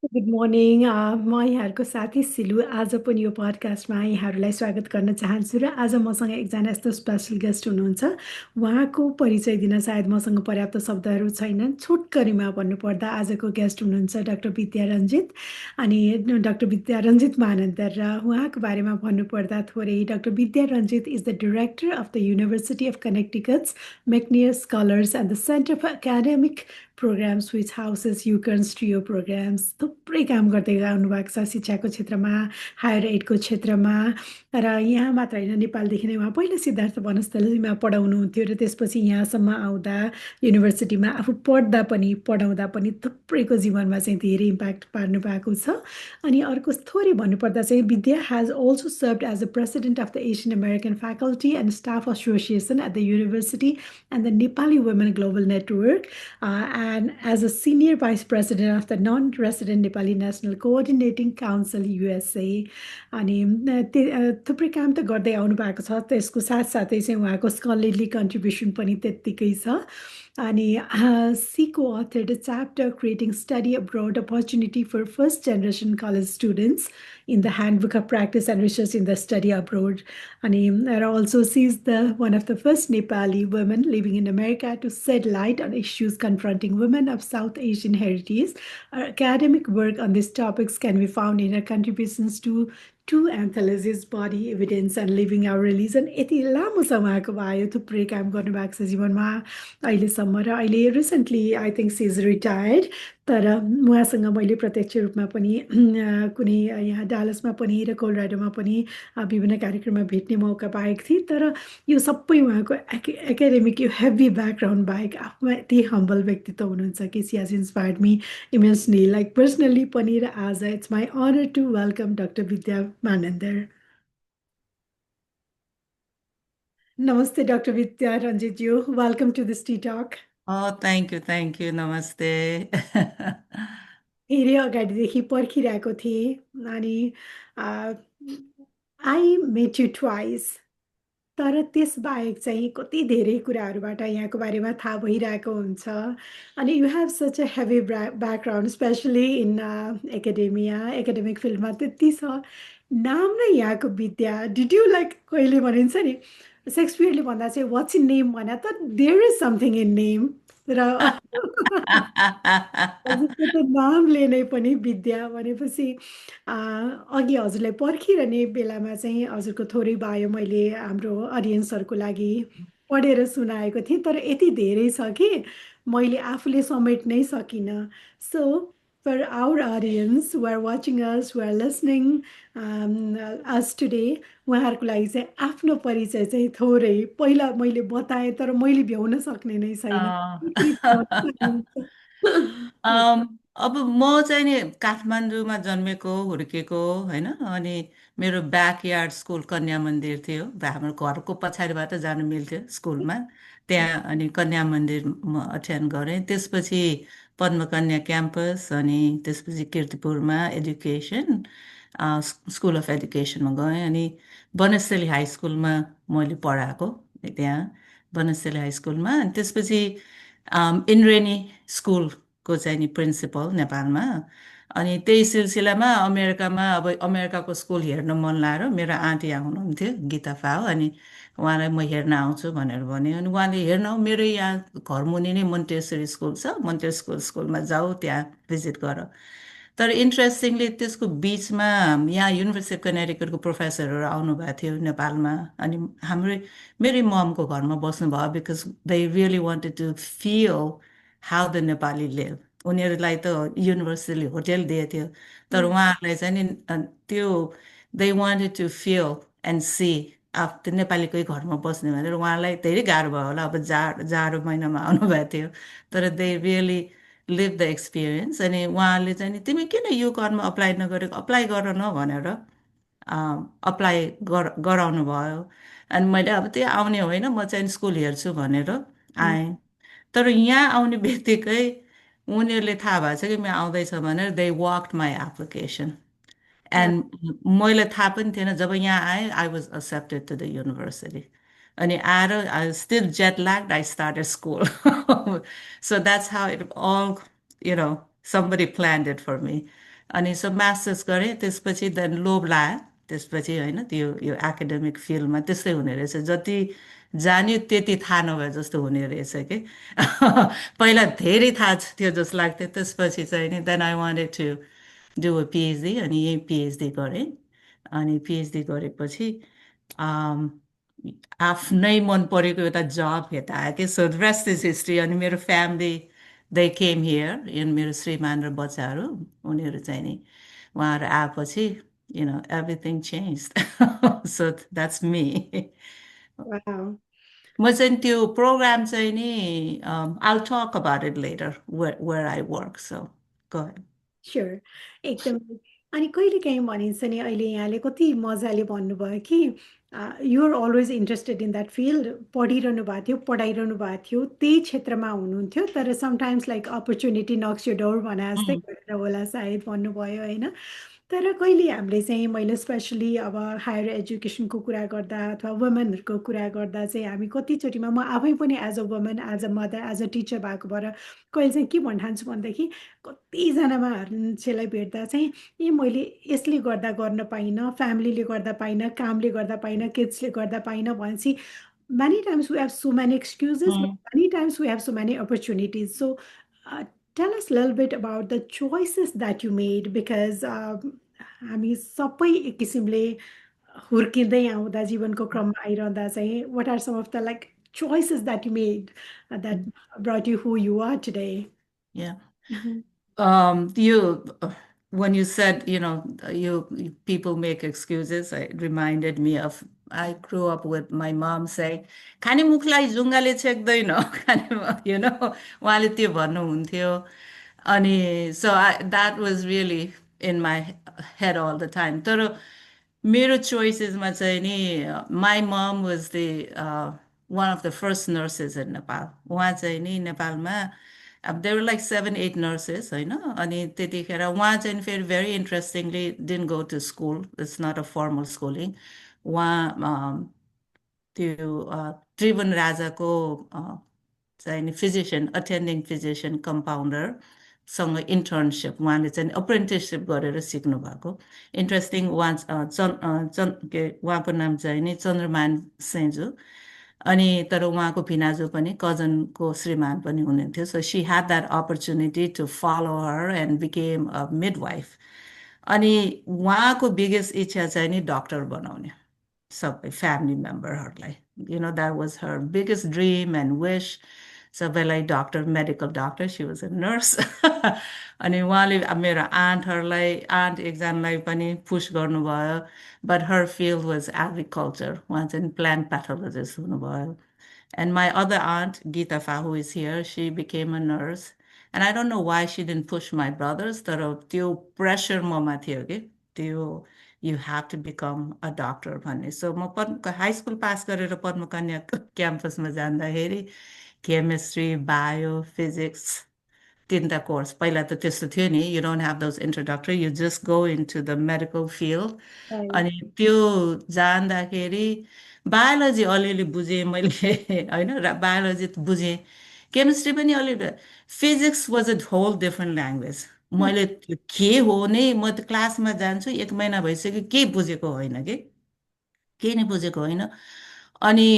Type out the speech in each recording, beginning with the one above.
Good morning म यहाँहरूको साथी सिलु आज पनि यो पडकास्टमा यहाँहरूलाई स्वागत गर्न चाहन्छु र आज मसँग एकजना यस्तो स्पेसल गेस्ट हुनुहुन्छ। उहाँको परिचय दिन सायद मसँग पर्याप्त शब्दहरू छैनन्। छोटकरीमा भन्नुपर्दा आजको गेस्ट हुनुहुन्छ डाक्टर विद्या रञ्जित। अनि डाक्टर विद्या रञ्जित महानन्तर र उहाँको बारेमा भन्नुपर्दा थोरै doctor Vidya Ranjit is the director of the University of Connecticut's McNair Scholars and the Center for Academic Programs which houses UConn's TRIO programs थुप्रै काम गर्दै आउनुभएको छ शिक्षाको क्षेत्रमा, हायर एडको क्षेत्रमा। र यहाँ मात्र होइन, नेपालदेखि नै उहाँ पहिला सिद्धार्थ वनस्थलीमा पढाउनुहुन्थ्यो र त्यसपछि यहाँसम्म आउँदा युनिभर्सिटीमा आफू पढाउँदा पनि थुप्रैको जीवनमा चाहिँ धेरै इम्प्याक्ट पार्नु भएको छ। अनि अर्को थोरै भन्नुपर्दा चाहिँ Vidya has also served as the president of the Asian American Faculty and Staff Association at the university and the Nepali Women Global Network and as a senior vice president of the non-resident Nepali National Coordinating Council USA। अनि थुप्रै काम त गर्दै आउनु भएको छ, त्यसको साथसाथै चाहिँ उहाँको स्कलरली कन्ट्रिब्युसन पनि त्यत्तिकै छ। अनि सी co-authored a chapter creating study abroad opportunity for first generation college students in the handbook of practice and research in the study abroad। अनि also she's the one of the first Nepali women living in America to shed light on issues confronting women of South Asian heritage। Her academic work on these topics can be found in her contributions to two anthologies, Body Evidence and Living Our Religion। यति लामो छ उहाँको भयो, थुप्रै काम गर्नुभएको छ जीवनमा अहिलेसम्म र अहिले recently I think she is retired. तर उहाँसँग मैले प्रत्यक्ष रूपमा पनि कुनै यहाँ डालसमा पनि र कोलोराडोमा पनि विभिन्न कार्यक्रममा भेट्ने मौका पाएको थिएँ। तर यो सबै उहाँको एकाडेमिक यो हेभी ब्याकग्राउन्ड बाहेक आफूमा यति हम्बल व्यक्तित्व हुनुहुन्छ कि she has inspired me immensely like personally पनि। र आज it's my honour to welcome doctor Vidya Manandhar. नमस्ते डाक्टर विद्या रञ्जितज्यू, welcome to this T talk. Thank you, namaste. धेरै अगाडिदेखि पर्खिरहेको थिएँ। अनि आई मेट यु ट्वाइस, तर त्यसबाहेक चाहिँ कति धेरै कुराहरूबाट यहाँको बारेमा थाहा भइरहेको हुन्छ। अनि you have such a heavy background specially in academic फिल्डमा त्यति छ। नाम नै यहाँको विद्या, डिड यु लाइक कहिले भनिन्छ नि सेक्सपियरले भन्दा चाहिँ वाट्स इन नेम भन्दा त there is something in name. र हजुरको त नामले नै पनि विद्या भनेपछि अघि हजुरलाई पर्खिरहने बेलामा चाहिँ हजुरको थोरै बायो मैले हाम्रो अडियन्सहरूको लागि पढेर सुनाएको थिएँ, तर यति धेरै छ कि मैले आफूले समेट्नै सकिनँ। So for our audience who are watching us, who are listening us today, उहाँहरूको लागि चाहिँ आफ्नो परिचय चाहिँ थोरै पहिला मैले बताएँ तर मैले भ्याउन सक्ने नै छैन। अ, हजुर। अब म चाहिँ नि काठमाडौँमा जन्मेको हुर्केको होइन। अनि मेरो ब्याकयार्ड स्कुल कन्या मन्दिर थियो। हाम्रो घरको पछाडिबाट जानु मिल्थ्यो स्कुलमा। त्यहाँ अनि कन्या मन्दिर म अध्ययन गरेँ। त्यसपछि पद्मकन्या क्याम्पस अनि त्यसपछि किर्तिपुरमा एजुकेसन स्कुल अफ एजुकेसनमा गएँ। अनि वनस्थली हाई स्कुलमा मैले पढाएको त्यहाँ वनस्थली हाई स्कुलमा। अनि त्यसपछि इन्द्रेणी स्कुलको चाहिँ नि प्रिन्सिपल नेपालमा। अनि त्यही सिलसिलामा अमेरिकामा अब अमेरिकाको स्कुल हेर्न मन लाएर मेरो आन्टी यहाँ हुनुहुन्थ्यो गीता फाओ। अनि उहाँलाई म हेर्न आउँछु भनेर भन्यो। अनि उहाँले हेर्न मेरो यहाँ घरमुनि नै मोन्टेसरी स्कुल छ, मोन्टेसरी स्कुलमा जाऊ त्यहाँ भिजिट गर। तर इन्ट्रेस्टिङली त्यसको बिचमा यहाँ युनिभर्सिटी अफ कनेटिकटको प्रोफेसरहरू आउनुभएको थियो नेपालमा। अनि मेरै ममको घरमा बस्नुभयो because they really wanted to feel how the Nepali live. उनीहरूलाई त युनिभर्सिटीले होटेल दिएको थियो, तर उहाँहरूलाई चाहिँ नि त्यो they wanted to feel and see त्यो नेपालीकै घरमा बस्ने भनेर उहाँलाई धेरै गाह्रो भयो होला। अब जाडो महिनामा आउनुभएको थियो, तर they really live the experience. अनि उहाँले चाहिँ नि तिमी किन युकनमा अप्लाई नगरेको, अप्लाई गर न भनेर अप्लाई गराउनु भयो। अनि मैले अब त्यो आउने होइन, म चाहिँ स्कुल हेर्छु भनेर आएँ। तर यहाँ आउने बित्तिकै उनीहरूले थाहा भएको छ कि म आउँदैछ भनेर they worked my application. And मैले थाहा पनि थिएन। जब यहाँ आएँ I was accepted to the university. अनि आएर I still jet lagged I started school. So that's how it all, somebody planned it for me. अनि सो मास्टर्स गरेँ त्यसपछि देन लोभ लाग्यो त्यसपछि होइन त्यो यो एकाडेमिक फिल्डमा त्यस्तै हुने रहेछ जति जान्यो त्यति थाहा नभए जस्तो हुने रहेछ कि पहिला धेरै थाहा थियो जस्तो लाग्थ्यो त्यसपछि चाहिँ नि then I wanted to do a PhD अनि यही पिएचडी गरेँ अनि पिएचडी गरेपछि आम, आफ्नै मन परेको एउटा जब भेटाएँ कि सो रेस्ट इज हिस्ट्री अनि मेरो फ्यामिली दे केम हियर मेरो श्रीमान र बच्चाहरू उनीहरू चाहिँ नि उहाँहरू आएपछि everything change so that's me Wow. म चाहिँ त्यो प्रोग्राम चाहिँ नि all talk about it later where I work so go sure एकदमै अनि कहिलेकाहीँ भनिन्छ नि अहिले यहाँले कति मजाले भन्नुभयो कि you're always interested in that field पढिरहनु भएको थियो पढाइरहनु भएको थियो त्यही क्षेत्रमा हुनुहुन्थ्यो तर sometimes like opportunity knocks you door भने जस्तै गरेर होला सायद भन्नुभयो होइन तर कहिले हामीले चाहिँ मैले स्पेसली अब हायर एजुकेसनको कुरा गर्दा अथवा वुमेनहरूको कुरा गर्दा चाहिँ हामी कतिचोटिमा म आफै पनि as a women as a mother as a teacher भएको भएर कहिले चाहिँ के भन्न ठान्छु भनेदेखि कतिजना मान्छेलाई भेट्दा चाहिँ ए मैले यसले गर्दा गर्न पाइनँ फ्यामिलीले गर्दा पाइनँ कामले गर्दा पाइनँ किड्सले गर्दा पाइनँ भनेपछि many times we have so many excuses, but ahead. many times we have so many opportunities. So, tell us a little bit about the choices that you made because हामी सबै एक किसिमले हुर्किँदै आउँदा जीवनको क्रममा आइरहँदा चाहिँ what are some of the like choices that you made that brought you who you are today? Yeah. You when you said, people make excuses, it reminded me of I grew up with my mom saying, "खाने मुखलाई जुङ्गाले छेक्दैन," खाने, उहाँले त्यो भन्नुहुन्थ्यो अनि so that was really in my head all the time. तर मेरो choicesमा चाहिँ नि my mom was the one of the first nurses in Nepal. उहाँ चाहिँ नि नेपालमा there were like 7, 8 nurses होइन अनि त्यतिखेर उहाँ चाहिँ फेरि very interestingly didn't go to school. It's not a formal schooling. उहाँ त्यो त्रिभुवन राजाको चाहिँ नि फिजिसियन अटेन्डिङ फिजिसियन कम्पाउन्डरसँग इन्टर्नसिप उहाँले चाहिँ अप्रेन्टिससिप गरेर सिक्नु भएको इन्ट्रेस्टिङ उहाँ उहाँको नाम चाहिँ नि चन्द्रमान सेन्जु अनि तर उहाँको भिनाजु पनि कजनको श्रीमान पनि हुनुहुन्थ्यो so she had that opportunity to follow her and became a midwife अनि उहाँको बिगेस्ट इच्छा चाहिँ नि डक्टर बनाउने सबै फ्यामिली मेम्बरहरूलाई that was her biggest dream and wish सबैलाई doctor medical doctor she was a nurse अनि उहाँले मेरो आन्ट एकजनालाई पनि पुस गर्नुभयो but her field was agriculture उहाँ चाहिँ प्लान्ट प्याथोलोजिस्ट हुनुभयो and my other aunt, Geeta Fa, who is here, she became a nurse. And I don't know why she didn't push my brothers. तर त्यो pressure mama थियो कि त्यो you have to become a doctor भन्ने. So म high school pass गरेर पद्मकन्या क्याम्पसमा जाँदाखेरि chemistry bio physics तिनवटा कोर्स पहिला त त्यस्तो थियो नि you don't have those introductory you just go into the medical field Right. अनि त्यो जान्दाखेरि बायोलोजी अलिअलि बुझेँ मैले होइन बायोलोजी बुझेँ केमिस्ट्री पनि अलिअलि physics was a whole different language मैले के हो नै म त क्लासमा जान्छु 1 महिना भइसक्यो केही बुझेको होइन कि केही नै बुझेको होइन अनि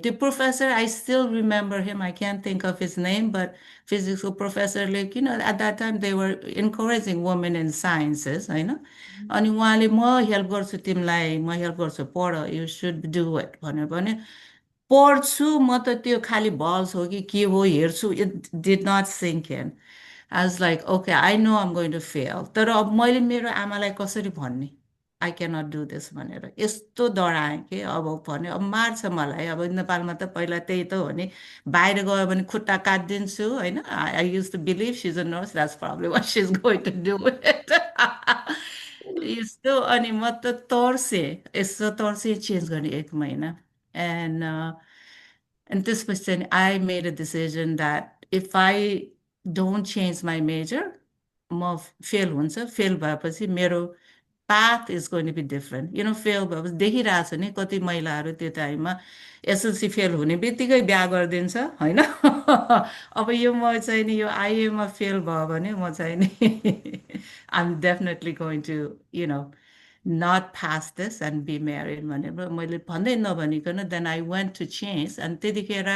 त्यो professor I still remember him I can think of his name but फिजिक्सको प्रोफेसरले किन at that time they were encouraging women in sciences होइन अनि उहाँले म हेल्प गर्छु तिमीलाई म हेल्प गर्छु पढ यु सुड डु इट भनेर भने पढ्छु म त त्यो खालि बल्स हो कि के हो हेर्छु it did not sync in I was like okay I know आम गोइङ टु फेल तर अब मैले मेरो आमालाई कसरी भन्ने आई क्यानट डु दिस भनेर यस्तो डराएँ कि अब भने अब मार्छ मलाई अब नेपालमा त पहिला त्यही त हो नि बाहिर गयो भने खुट्टा काटिदिन्छु होइन आई युज टु बिलिभ सिज अ नर्स द्याट्स प्रब्लम वाट सिज गोइङ टु डु इट यस्तो अनि म त तर्सेँ यस्तो तर्सेँ चेन्ज गर्ने 1 महिना end and this question, I made a decision that if I don't change my major, म फेल हुन्छ फेल भएपछि मेरो path is going to be different. Fail भएपछि देखिरहेको छु नि कति महिलाहरू त्यो टाइममा एसएलसी फेल हुने बित्तिकै बिहा गरिदिन्छ होइन अब यो म चाहिँ नि यो आइएमा फेल भयो भने म चाहिँ नि I'm definitely going to, not pass this and be married भनेर मैले भन्दै नभनिकन then I went to change अनि त्यतिखेर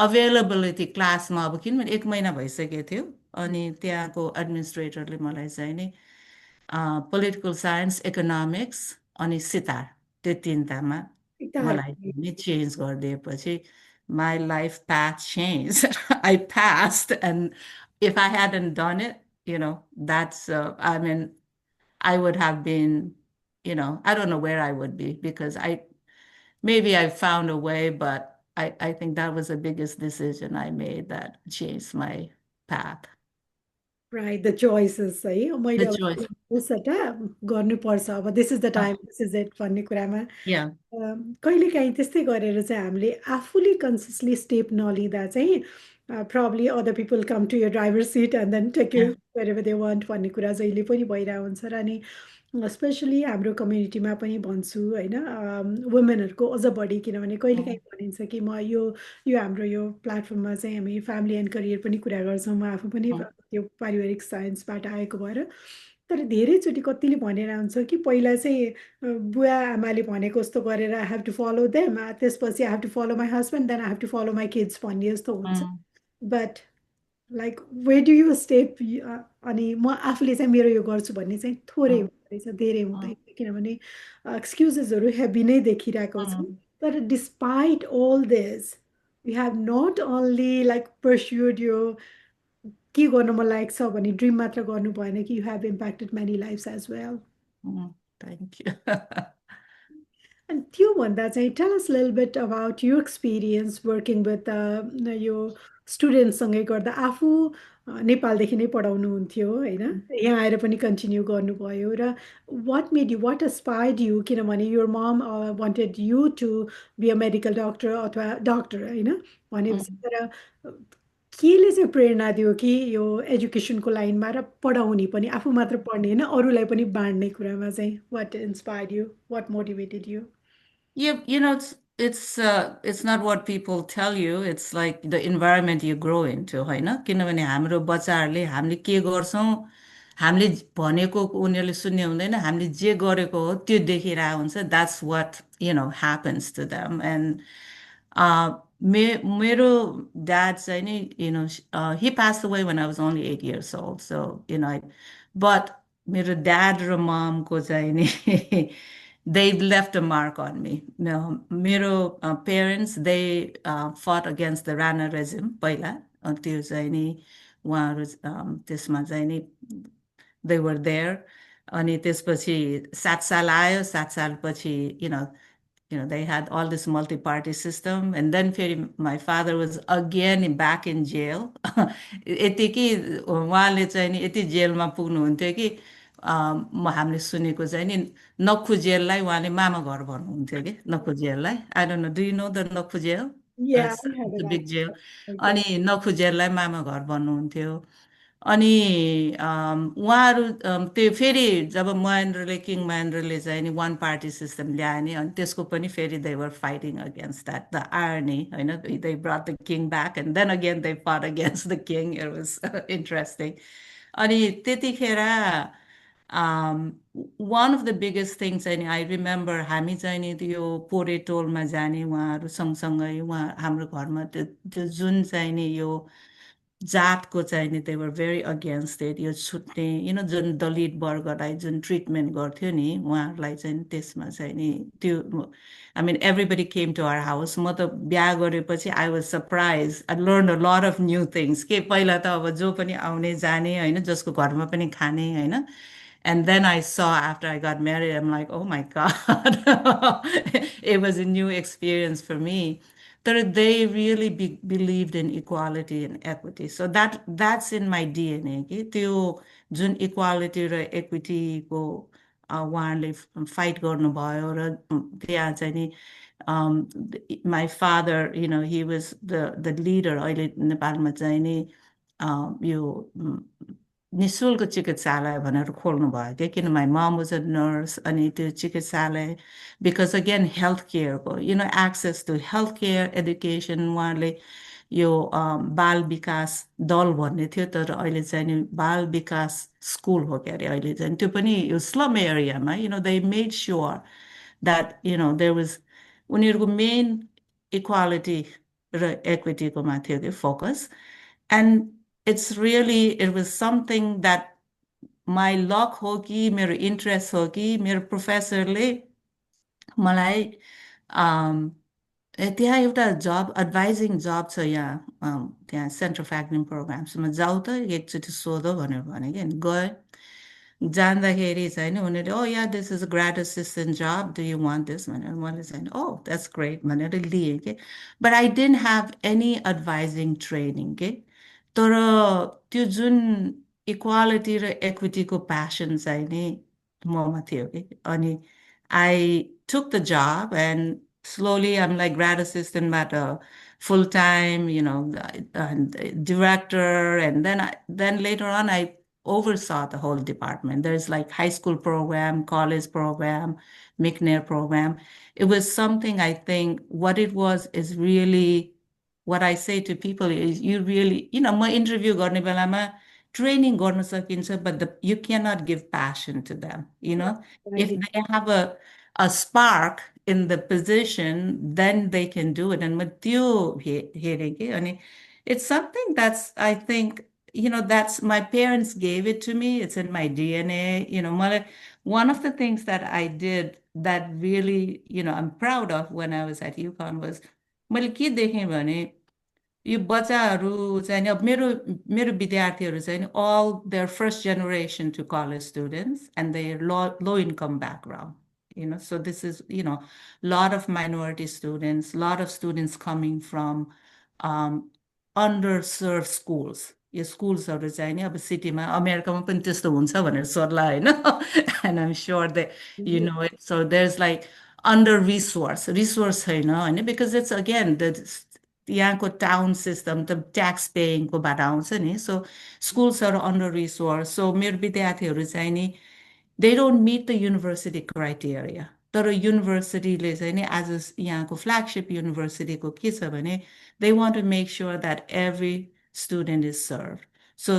अभाइलेबिलिटी क्लासमा अब किनभने 1 महिना भइसकेको थियो अनि त्यहाँको एडमिनिस्ट्रेटरले मलाई चाहिँ नि पोलिटिकल साइन्स इकोनोमिक्स अनि सितार त्यो तिनटामा मलाई Exactly. नि change गरिदिएपछि my life path changed. I passed, and if I hadn't done it, that's, I mean, I would have been, I don't know where I would be because maybe I found a way, but I think that was the biggest decision I made that changed my path. Right, the choices है मैले The अब choice. उसटा गर्नुपर्छ अब this is the Uh, time this is it भन्ने कुरामा yeah. कहिलेकाहीँ त्यस्तै गरेर चाहिँ हामीले आफूले कन्सियसली स्टेप नलिँदा चाहिँ probably other people come to your driver seat and then take you Yeah. Where they want भन्ने कुरा जहिले पनि भइरहेको हुन्छ र अनि स्पेसली हाम्रो कम्युनिटीमा पनि भन्छु होइन वुमेनहरूको अझ बढी किनभने कहिलेकाहीँ Mm, भनिन्छ कि म यो हाम्रो यो प्लेटफर्ममा चाहिँ हामी फ्यामिली एन्ड करियर पनि कुरा गर्छौँ म आफू पनि mm, त्यो पारिवारिक साइन्सबाट आएको भएर तर धेरैचोटि कतिले भनेर हुन्छ कि पहिला चाहिँ बुवा आमाले भनेको जस्तो गरेर I have to follow them त्यसपछि I have to follow my husband then I have to follow my kids भन्ने जस्तो हुन्छ mm, but like way do you step अनि म आफूले चाहिँ मेरो यो गर्छु भन्ने चाहिँ थोरै mm, हुँदो रहेछ धेरै mm, हुँदैन किनभने एक्सक्युजेसहरू हेभी नै देखिरहेको छु mm, तर despite all this you have not only like pursued यो के गर्नु मन लागेको छ भने ड्रिम मात्र गर्नु भएन कि you have impacted many lifes as well Thank you. अनि त्योभन्दा चाहिँ tell us little bit about you experience working with यो स्टुडेन्टसँगै गर्दा आफू नेपालदेखि नै पढाउनुहुन्थ्यो होइन यहाँ आएर पनि कन्टिन्यू गर्नुभयो र वाट मेड यु वाट एस्पायर्ड यु किनभने your mom wanted you to be a medical doctor अथवा डक्टर होइन भनेपछि Mm, तर केले चाहिँ प्रेरणा दियो कि यो एजुकेसनको लाइनमा र पढाउने पनि आफू मात्र पढ्ने होइन अरूलाई पनि बाँड्ने कुरामा चाहिँ what inspired you what motivated you it's not what people tell you. It's like the environment you grow into, होइन किनभने हाम्रो बच्चाहरूले हामीले के गर्छौँ हामीले भनेको उनीहरूले सुन्ने हुँदैन हामीले जे गरेको हो त्यो देखिरहेको हुन्छ that's what happens to them and मेरो ड्याड चाहिँ नि he passed away when I was only 8 years old, so but मेरो ड्याड र ममको चाहिँ नि they left a mark on me. No, मेरो parents, they fought against the Rana regime पहिला त्यो चाहिँ नि उहाँहरू त्यसमा चाहिँ नि they were there अनि त्यसपछि 7 साल आयो 7 सालपछि they had all this multi-party system and then my father was again back in jail यति कि उहाँले चाहिँ नि यति जेलमा पुग्नुहुन्थ्यो कि हामीले सुनेको चाहिँ नि नक्खु जेललाई उहाँले मामा घर भन्नुहुन्थ्यो कि नक्खु जेललाई I don't know do you know the Nakkhu jail Yeah, it's I have an big jail idea. Exactly. अनि नक्खु जेललाई मामा घर भन्नुहुन्थ्यो अनि उहाँहरू त्यो फेरि जब महेन्द्रले चाहिँ नि वान पार्टी सिस्टम ल्याए नि अनि त्यसको पनि फेरि they were fighting against that the army होइन they brought the king back and then again they fought against the king it was interesting अनि त्यतिखेर one of the biggest thing चाहिँ नि आई रिमेम्बर हामी चाहिँ नि त्यो पोरे टोलमा जाने उहाँहरू सँगसँगै हाम्रो घरमा त्यो जुन चाहिँ नि यो जातको चाहिँ नि they were very against it यो छुट्ने जुन दलित वर्गलाई जुन ट्रिटमेन्ट गर्थ्यो नि उहाँहरूलाई चाहिँ त्यसमा चाहिँ नि त्यो I mean everybody came to our house म त बिहा गरेपछि I was surprise I learn a lot of new things के पहिला त अब जो पनि आउने जाने होइन जसको घरमा पनि खाने होइन and then I saw after I got married, I'm like, oh my God, it was a new experience for me. But they really believed in equality and equity. So that's in my DNA. कि त्यो जुन equality र equity को उहाँले fight गर्नुभयो र त्यहाँ चाहिँ नि my father, he was the leader अहिले नेपालमा चाहिँ नि यो निशुल्क चिकित्सालय भनेर खोल्नु भयो क्या किन माई मम वाज अ नर्स अनि त्यो चिकित्सालय बिकज अगेन हेल्थ केयरको access to health care education उहाँले यो बाल विकास दल भन्ने थियो, तर अहिले चाहिँ नि बाल विकास स्कुल हो के अरे अहिले चाहिँ। त्यो पनि यो स्लम एरियामा they made sure that there was, उनीहरूको मेन इक्वालिटी र इक्विटीकोमा थियो कि focus. And it's really it was something that my luck हो कि मेरो इन्ट्रेस्ट हो कि मेरो प्रोफेसरले मलाई त्यहाँ एउटा जब एडभाइजिङ जब छ यहाँ, त्यहाँ सेन्टर अफ एक्टिङ प्रोग्राम्समा जाऊ त एकचोटि सोधो भनेर भने कि, अनि गएँ। जान्दाखेरि चाहिँ नि उनीहरूले yeah this is a grad assistant job, do you want this भनेर, मैले चाहिँ द्याट्स ग्रेट भनेर लिएँ कि। But I didn't have any advising training के। तर त्यो जुन इक्वालिटी र इक्विटीको प्यासन चाहिँ नि ममा थियो कि। अनि आई took the job, and slowly I'm like grad assistant at a full time, and director. And then later on, I oversaw the whole department. There's like high school program, college program, McNair program. It was something, I think what it was is really what I say to people is you really, my interview गर्ने बेलामा training गर्न सकिन्छ, but you cannot give passion to them. If Right. they have a spark in the position, then they can do it. And with you hearing, and it's something that's, I think, that's my parents gave it to me. It's in my DNA. One of the things that I did that really, I'm proud of when I was at UConn was, मैले के देखेँ भने यो बच्चाहरू चाहिँ नि अब मेरो मेरो विद्यार्थीहरू चाहिँ नि all their first generation to college students, and they're low income background. So this is lot of minority students, lot of students coming from um, underserved schools. यो स्कुल्सहरू चाहिँ नि अब सिटीमा अमेरिकामा पनि त्यस्तो हुन्छ भनेर सोध्ला होइन and I'm sure they it. So there is like under resource छैन होइन, बिकज इट्स अगेन द यहाँको टाउन सिस्टम त ट्याक्स पेइङकोबाट आउँछ नि। सो स्कुल्सहरू अन्डर रिसोर्स। सो मेरो विद्यार्थीहरू चाहिँ नि दे डोन्ट मिट द युनिभर्सिटी क्राइटेरिया, तर युनिभर्सिटीले चाहिँ नि एज यहाँको फ्ल्यागसिप युनिभर्सिटीको के छ भने they want to make sure that every student is serve. So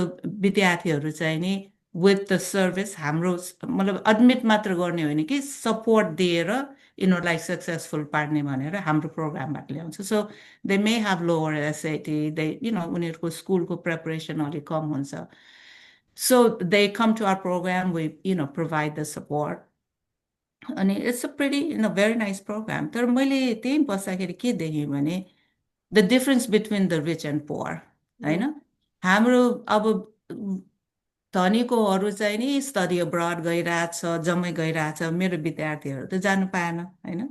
विद्यार्थीहरू चाहिँ नि विथ द सर्भिस हाम्रो मतलब एडमिट मात्र गर्ने होइन कि सपोर्ट दिएर यिनीहरूलाई सक्सेसफुल पार्ने भनेर हाम्रो प्रोग्रामबाट ल्याउँछ। सो दे मे हेभ लोवर एसएटी, दे उनीहरूको स्कुलको प्रिपरेसन अलिक कम हुन्छ। So they come to our program, we, provide the support. And it's a pretty, very nice program. तर मैले त्यही बस्दाखेरि के देखेँ भने the difference between the rich and poor, होइन? हाम्रो अब धनीकोहरू चाहिँ नि स्टडी अब्रड गइरहेछ, जम्मै गइरहेछ, मेरो विद्यार्थीहरू त जानु पाएन होइन।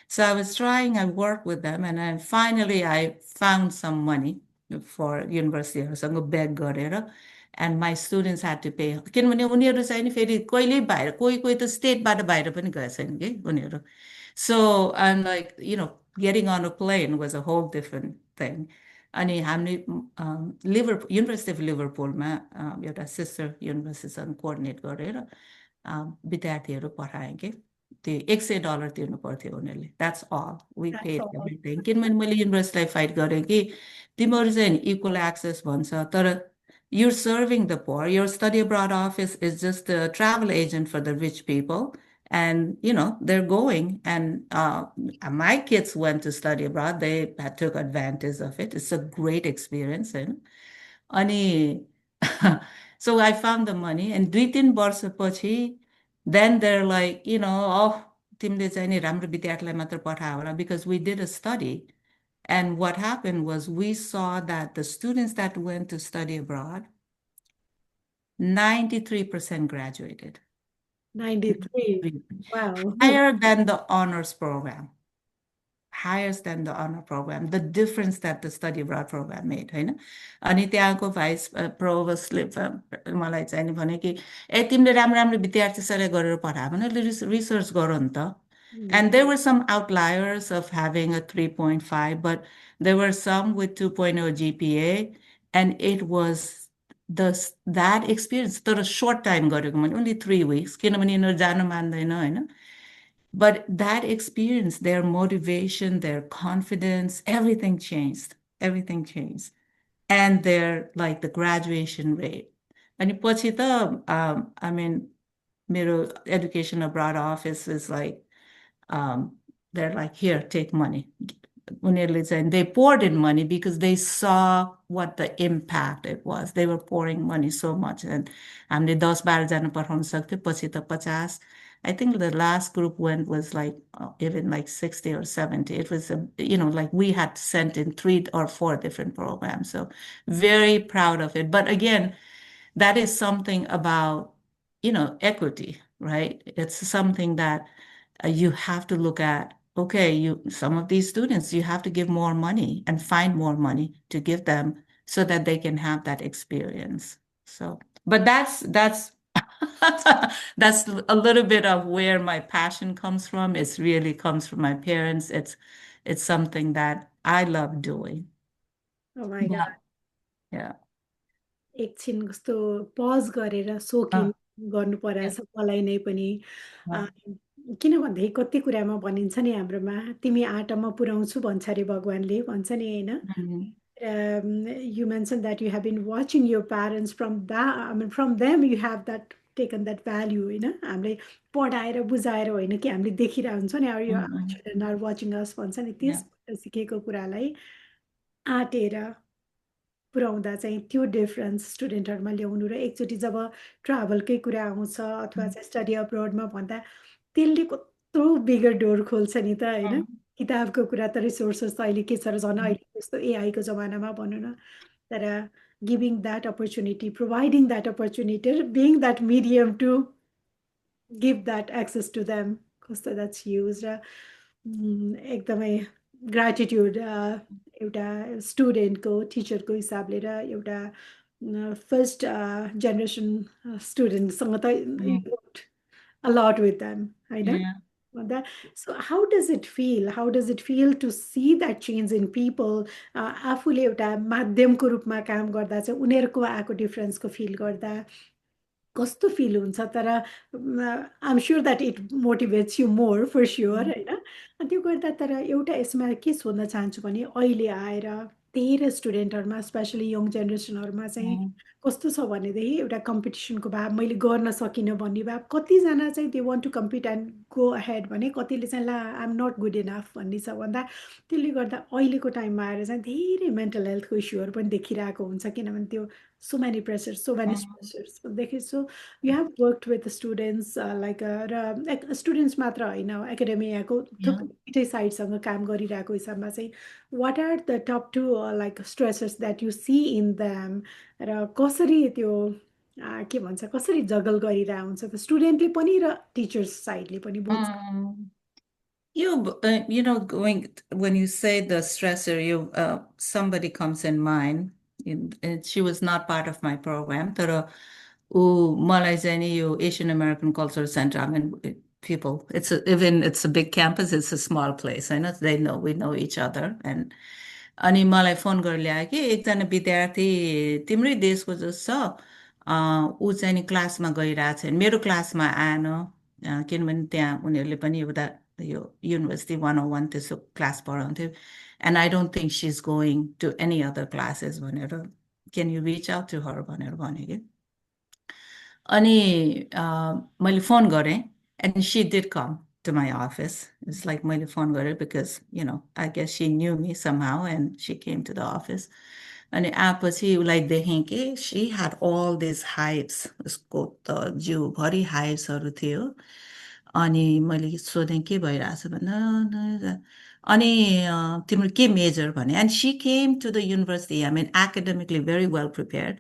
So I was trying, I worked with them, and finally I found some money for universityहरूसँग बेग गरेर, and my students had to pay, किनभने उनीहरू चाहिँ नि फेरि कहिल्यै बाहिर, कोही कोही त स्टेटबाट बाहिर पनि गएको छैन कि उनीहरू। So I'm like, getting on a plane was a whole different thing. अनि हामीले युनिभर्सिटी अफ लिभरपुलमा एउटा सिस्टर युनिभर्सिटीसँग कोअर्डिनेट गरेर विद्यार्थीहरू पठाएँ कि त्यो $100 तिर्नु पर्थ्यो उनीहरूले, that's all we paid everything. किनभने मैले युनिभर्सिटीलाई फाइट गरेँ कि तिमीहरू चाहिँ इक्वल एक्सेस भन्छ, तर you're serving the poor. Your study abroad office is just a travel agent for the rich people. And, they're going. And my kids went to study abroad. They took advantage of it. It's a great experience. Ani, so I found the money. And 2-3 वर्षपछि, then they're like, तिमीले चाहिँ नि राम्रो विद्यार्थीलाई मात्र पठायो होला, because we did a study. And what happened was we saw that the students that went to study abroad, 93% graduated. 93. Wow. Higher than the honors program. Higher than the honor program. The difference that the study abroad program made, होइन? अनि त्यहाँको vice प्रोभोस्टले मलाई चाहिँ नि भने कि तिमीले राम्रो राम्रो विद्यार्थी सेलेक्ट गरेर पठायो भने रिसर्च गर नि त। And there were some outliers of having a 3.5, but there were some with 2.0 GPA, and it was that experience. तर short time गरेको मैले, only 3 weeks, किनभने यिनीहरू जान मान्दैन होइन। But that experience, their motivation, their confidence, everything changed. Everything changed. And their like the graduation rate. And पछि त I mean मेरो education abroad office is like they're like, here, take money. उनीहरूले चाहिँ they poured in money because they saw what the impact it was. They were pouring money so much. And हामीले 10-12 जना पठाउन सक्थ्यो पछि त 50. I think the last group went was like even like 60 or 70. It was, like we had sent in 3 or 4 different programs. So very proud of it. But again, that is something about, equity, right? It's something that you have to look at. Okay, some of these students, you have to give more money and find more money to give them so that they can have that experience. So, but that's that's a little bit of where my passion comes from. It really comes from my parents. It's something that I love doing. Oh my God. But yeah. एकछिन कस्तो पज गरेर सोकिन Uh, गर्नु yeah. परेछ मलाई नै पनि Uh, अ, किन भन्दाखेरि कति कुरामा भनिन्छ नि हाम्रोमा तिमी आटामा पुर्याउँछु भन्छ अरे भगवान्ले भन्छ नि होइन mhm, you mentioned that you have been watching your parents from that I mean from them you have that taken that value होइन हामीले पढाएर बुझाएर होइन कि हामीले देखिरहेको हुन्छ नि your mhm, children are watching us भन्छ नि yeah. त्यसबाट सिकेको कुरालाई आँटेर पुऱ्याउँदा चाहिँ त्यो डिफरेन्स स्टुडेन्टहरूमा ल्याउनु र एकचोटि जब ट्राभलकै कुरा आउँछ अथवा Mhm, चाहिँ स्टडी अब्रोडमा भन्दा त्यसले कत्रो बिगर डोर खोल्छ नि त होइन mhm, किताबको कुरा त रिसोर्सेस त अहिले के छ र झन् mhm, अहिले जस्तो एआईको जमानामा भनौँ न तर giving that opportunity providing that opportunity being that medium to give that access to them कस्तो द्याट्स ह्युज र एकदमै ग्रेटिट्युड एउटा स्टुडेन्टको टिचरको हिसाबले र एउटा फर्स्ट जेनेरेसन स्टुडेन्टसँग त mhm, a lot with them होइन yeah. that so how does it feel to see that change in people आफूले एउटा माध्यमको रूपमा काम गर्दा चाहिँ उनीहरूको आएको डिफरेन्सको फिल गर्दा कस्तो फिल हुन्छ तर I'm sure that it motivates you more for sure Mhm, होइन त्यो गर्दा तर एउटा यसमा के सोध्न चाहन्छु भने अहिले आएर धेरै स्टुडेन्टहरूमा स्पेसली यङ जेनेरेसनहरूमा चाहिँ mhm, कस्तो छ भनेदेखि एउटा कम्पिटिसनको भाव मैले गर्न सकिनँ भन्ने भाव कतिजना चाहिँ they want to compete and go ahead भने कतिले चाहिँ ला आइएम नट गुड इनफ भन्ने छ भन्दा त्यसले गर्दा अहिलेको टाइममा आएर चाहिँ धेरै मेन्टल हेल्थको इस्युहरू पनि देखिरहेको हुन्छ किनभने त्यो so many pressures, so many mhm, stressors. So you have worked with the students like students मात्र होइन एकाडेमियाको yeah. थुप्रै साइडसँग काम गरिरहेको हिसाबमा चाहिँ what are the top two like stresses that you see in them र कसरी त्यो के भन्छ कसरी जगल गरिरहेको हुन्छ त स्टुडेन्टले पनि र टिचर्स साइडले पनि both Um, going when you say the stressor, somebody comes in mind, and she was not part of my program. तर मलाई चाहिँ नि यो Asian American Cultural Center. I mean, people. Even it's a big campus. It's a small place. I know we know each other. And अनि मलाई phone गरेर ल्यायो कि एकजना विद्यार्थी तिम्रै देशको जस्तो छ ऊ चाहिँ नि क्लासमा गइरहेको छैन मेरो क्लासमा आएन किनभने त्यहाँ उनीहरूले पनि एउटा यो युनिभर्सिटी 101 त्यसो क्लास पढाउँथ्यो and I don't think she is going to any other classes भनेर can you reach out to her भनेर भन्यो कि अनि मैले फोन गरेँ and she did come to my office. It's like my phone got it because, I guess she knew me somehow and she came to the office. And आएपछि उसलाई देखेँ कि she had all these hives. उसको त जिउभरि हाइभ्सहरू थियो अनि मैले सोधेँ के भइरहेछ भन्दा अनि तिम्रो के मेजर भने and she came to the university I mean academically very well prepared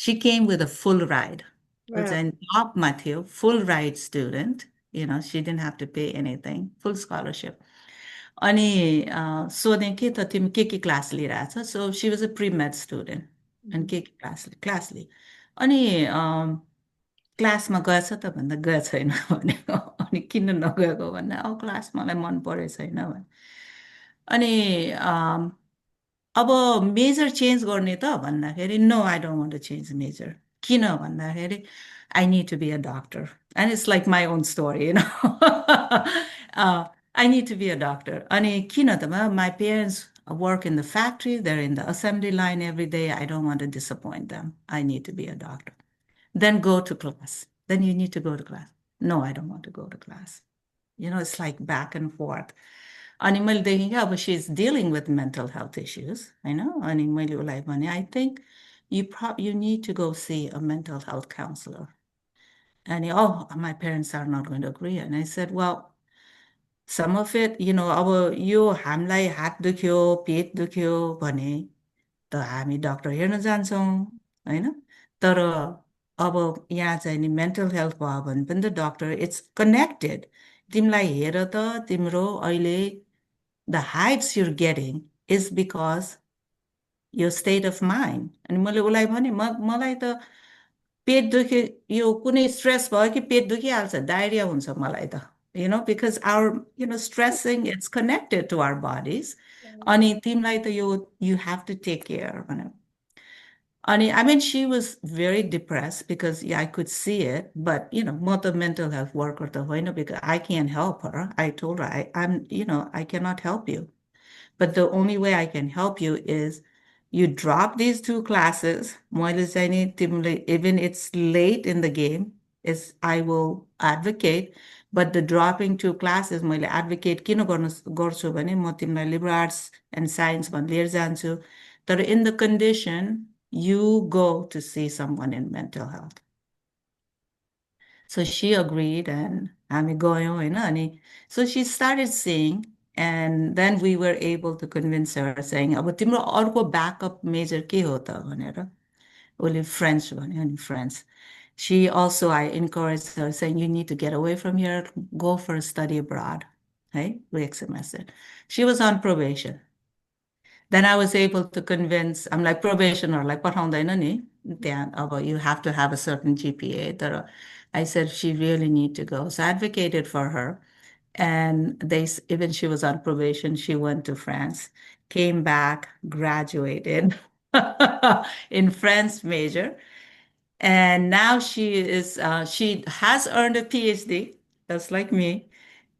she came with a full ride ऊ wow चाहिँ टपमा थियो full ride student she didn't have to pay anything, full scholarship. अनि सोधेँ कि त तिमी के क्लास लिइरहेछ so she was a premed student अनि के क्लास लिएँ अनि क्लासमा गएछ त भन्दा गएको छैन भनेको अनि किन नगएको भन्दा क्लास मलाई मन परेको छैन भने अनि अब मेजर चेन्ज गर्ने त भन्दाखेरि no I don't want to change major किन भन्दाखेरि I need to be a doctor and it's like my own story I need to be a doctor अनि किन त my parents work in the factory, they're in the assembly line every day. I don't want to disappoint them. I need to be a doctor. Then go to class. Then you need to go to class. No, I don't want to go to class. It's like back and forth. अनि मैले देखेँ कि अब she is dealing with mental health issues होइन अनि मैले उसलाई भने I think you need to go see a mental health counselor. And oh, my parents are not going to agree. And I said, well, some of it, अब यो हामीलाई हात दुख्यो पेट दुख्यो भने त हामी डक्टर हेर्न जान्छौँ होइन तर अब यहाँ चाहिँ नि मेन्टल हेल्थ भयो भने पनि त डक्टर इट्स कनेक्टेड तिमीलाई हेर त तिम्रो अहिले the heights you're getting is because your state of mind. अनि मैले उसलाई भने मलाई त पेट दुखे यो कुनै स्ट्रेस भयो कि पेट दुखिहाल्छ डायरिया हुन्छ मलाई त because our stressing it's connected to our bodies अनि तिमीलाई त यो you have to take care भने अनि I mean she was very depressed because yeah I could see it but म त mental health worker त होइन because I can't help her. I told her I'm I cannot help you. But the only way I can help you is you drop these two classes. मैले चाहिँ नि तिमीले even it's late in the game is I will advocate. But the dropping two classes मैले advocate किन गर्छु भने म तिमीलाई liberal arts and science मा लिएर जान्छु. तर in the condition you go to see someone in mental health. So she agreed and हामी गयौँ होइन अनि so she started seeing and then we were able to convince her saying अब तिम्रो अर्को backup major के हो त भनेर उसले French भन्यो अनि French. She also I encouraged her saying you need to get away from here, go for a study abroad. है एक semester. She was on probation. Then I was able to convince, I'm like probationerलाई पठाउँदैन नि त्यहाँ अब you have to have a certain GPA तर I said she really need to go. So I advocated for her. And even she was on probation, she went to France, came back, graduated in French major. And now she has earned a PhD, just like me,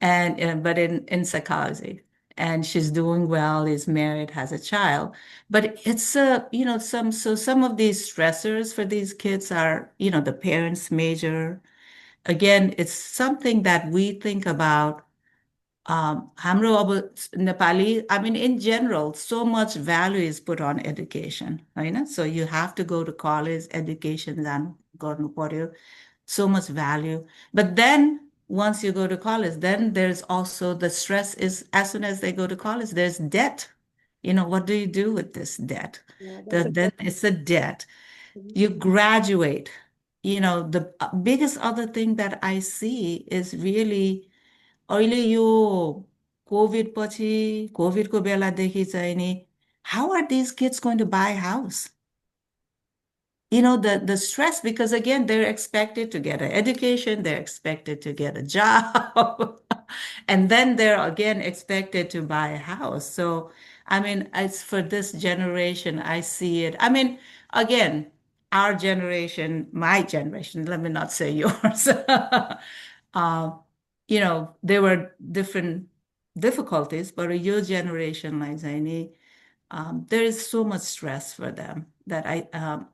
and but in psychology. And she's doing well, is married, has a child. But it's some of these stressors for these kids are, the parents major. Again, it's something that we think about हाम्रो अब Nepali, I mean, in general, so much value is put on education, होइन? So you have to go to college, education जानु गर्नु पर्यो, so much value. But then once you go to college, then there's also the stress is as soon as they go to college, there's debt. What do you do with this debt? Then it's a debt. You graduate. The biggest other thing that I see is really अहिले यो covid पछि कोभिडको बेलादेखि चाहिँ नि how are these kids going to buy a house? The stress because again they're expected to get an education, they're expected to get a job, and then they're again expected to buy a house. So I mean, it's for this generation, I see it. I mean, again, our generation, my generation, let me not say yours. uh, there were different difficulties, but your generation, like Zaini, there is so much stress for them that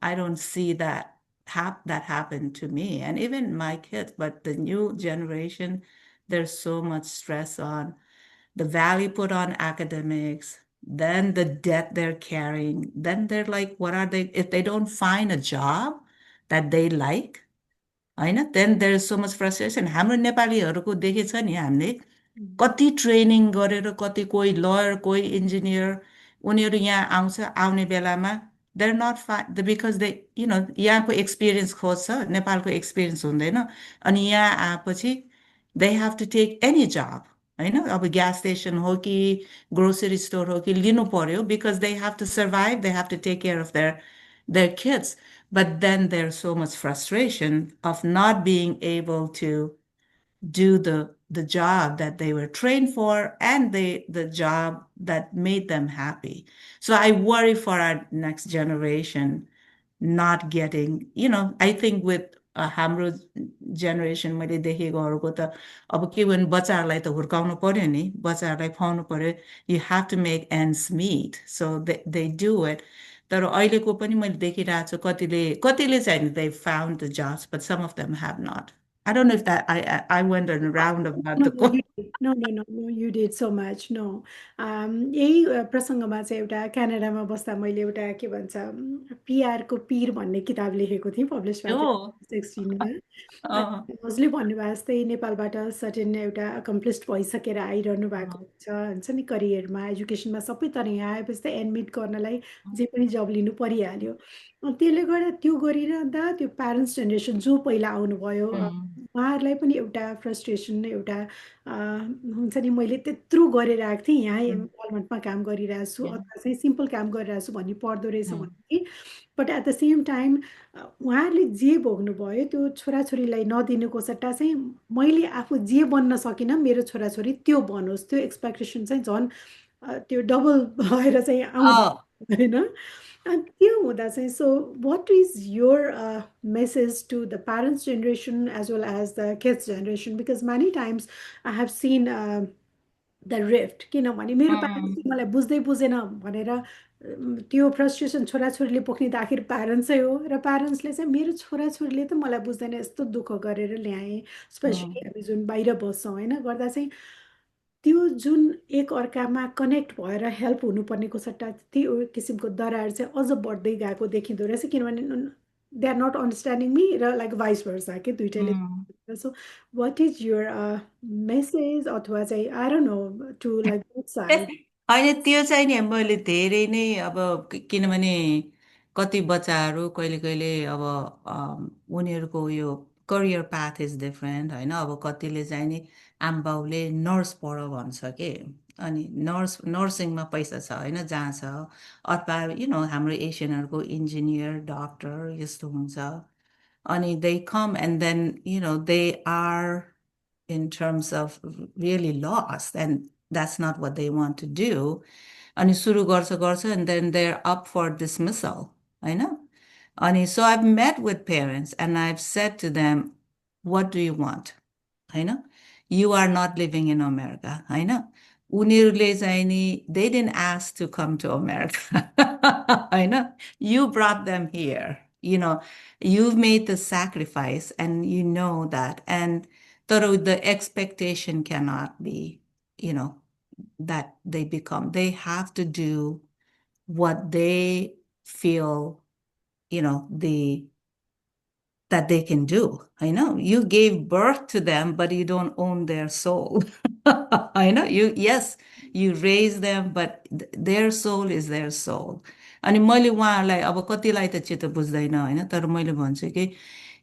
I don't see that happen to me and even my kids. But the new generation, there's so much stress on the value put on academics, then the debt they're carrying. Then they're like, what are they if they don't find a job that they like? होइन then there is so much frustration. हाम्रो नेपालीहरूको देखेछ नि हामीले कति training गरेर कति कोही lawyer कोही इन्जिनियर उनीहरू यहाँ आउँछ आउने बेलामा they're not fine because they यहाँको एक्सपिरियन्स खोज्छ नेपालको एक्सपिरियन्स हुँदैन अनि यहाँ आएपछि they have to take any job होइन अब ग्यास स्टेसन हो कि ग्रोसरी स्टोर हो कि लिनु पर्यो because they have to survive, they have to take care of their kids. But then there's so much frustration of not being able to do the job that they were trained for and the job that made them happy. So I worry for our next generation not getting, I think with हाम्रो generation मैले देखेकोहरूको त अब के भने बच्चाहरूलाई त हुर्काउनु पर्यो नि, बच्चाहरूलाई खुवाउनु पर्यो, you have to make ends meet, so they do it. तर अहिलेको पनि मैले देखिरहेको छु कतिले कतिले चाहिँ they found the jobs but some of them have not. I don't know if that I went a round about No, the no, you did. No, no, no, no, you did so much. No. यही प्रसङ्गमा चाहिँ एउटा क्यानाडामा बस्दा मैले एउटा के भन्छ पिआरको पिर भन्ने किताब लेखेको थिएँ, पब्लिस भएको Oh, थियो 16मा। uh, हजुरले भन्नुभयो जस्तै नेपालबाट सर्टेन एउटा अकम्प्लिस्ड भइसकेर आइरहनु भएको हुन्छ नि, करियरमा एजुकेसनमा सबै, तर यहाँ आएपछि त एडमिट गर्नलाई जे पनि जब लिनु परिहाल्यो। त्यसले गर्दा त्यो गरिरहँदा त्यो प्यारेन्ट्स जेनेरेसन जो पहिला आउनुभयो, उहाँहरूलाई पनि एउटा फ्रस्ट्रेसन, एउटा हुन्छ नि, मैले त्यत्रो गरेर आएको थिएँ, यहाँ गभर्मेन्टमा काम गरिरहेको छु yeah. अथवा चाहिँ सिम्पल काम गरिरहेको छु भन्ने पर्दो रहेछ भने, but at the same time उहाँहरूले जे भोग्नुभयो त्यो छोराछोरीलाई नदिनुको सट्टा चाहिँ मैले आफू जे बन्न सकिनँ मेरो छोराछोरी त्यो बनोस्, त्यो एक्सपेक्टेसन चाहिँ झन् त्यो डबल भएर चाहिँ आउँछ Oh, होइन। अनि त्यो हुँदा चाहिँ so what is your message to the parents generation as well as the kids generation, because many times I have seen the rift, किनभने मेरो प्यारेन्ट्सले मलाई बुझ्दै बुझेन भनेर त्यो फ्रस्ट्रेसन छोराछोरीले पोख्ने त आखिर प्यारेन्ट्सै हो, र प्यारेन्ट्सले चाहिँ मेरो छोराछोरीले त मलाई बुझ्दैन, यस्तो दुःख गरेर ल्याएँ, स्पेसली हामी जुन बाहिर बस्छौँ होइन, गर्दा चाहिँ त्यो जुन एक अर्कामा कनेक्ट भएर हेल्प हुनुपर्नेको सट्टा त्यो किसिमको दरार चाहिँ अझ बढ्दै गएको देखिँदो रहेछ, किनभने they are not understanding me र लाइक भाइस भर्सा कि दुइटैले। So what is your message अथवा चाहिँ I don't know to like both side. होइन त्यो चाहिँ नि मैले धेरै नै अब किनभने कति बच्चाहरू कहिले कहिले अब उनीहरूको यो करियर पाथ इज डिफ्रेन्ट होइन। अब कतिले चाहिँ नि आमाबाउले नर्स पढ भन्छ कि, अनि नर्सिङमा पैसा छ होइन, जहाँ छ, अथवा हाम्रो एसियनहरूको इन्जिनियर डक्टर यस्तो हुन्छ, अनि they come and then they are in terms of really lost, and that's not what they want to do. अनि सुरु गर्छ and then they're up for dismissal, होइन। अनि so I've met with parents and I've said to them, what do you want, होइन, you are not living in America, होइन। उनीहरूले चाहिँ नि they didn't ask to come to America, होइन, you brought them here, you've made the sacrifice and you know that, and the expectation cannot be, that they have to do what they feel, the that they can do. I know you gave birth to them, but you don't own their soul. I know yes, you raise them, but their soul is their soul. अनि मैले उहाँहरूलाई अब कतिलाई त चित्त बुझ्दैन होइन, तर मैले भन्छु कि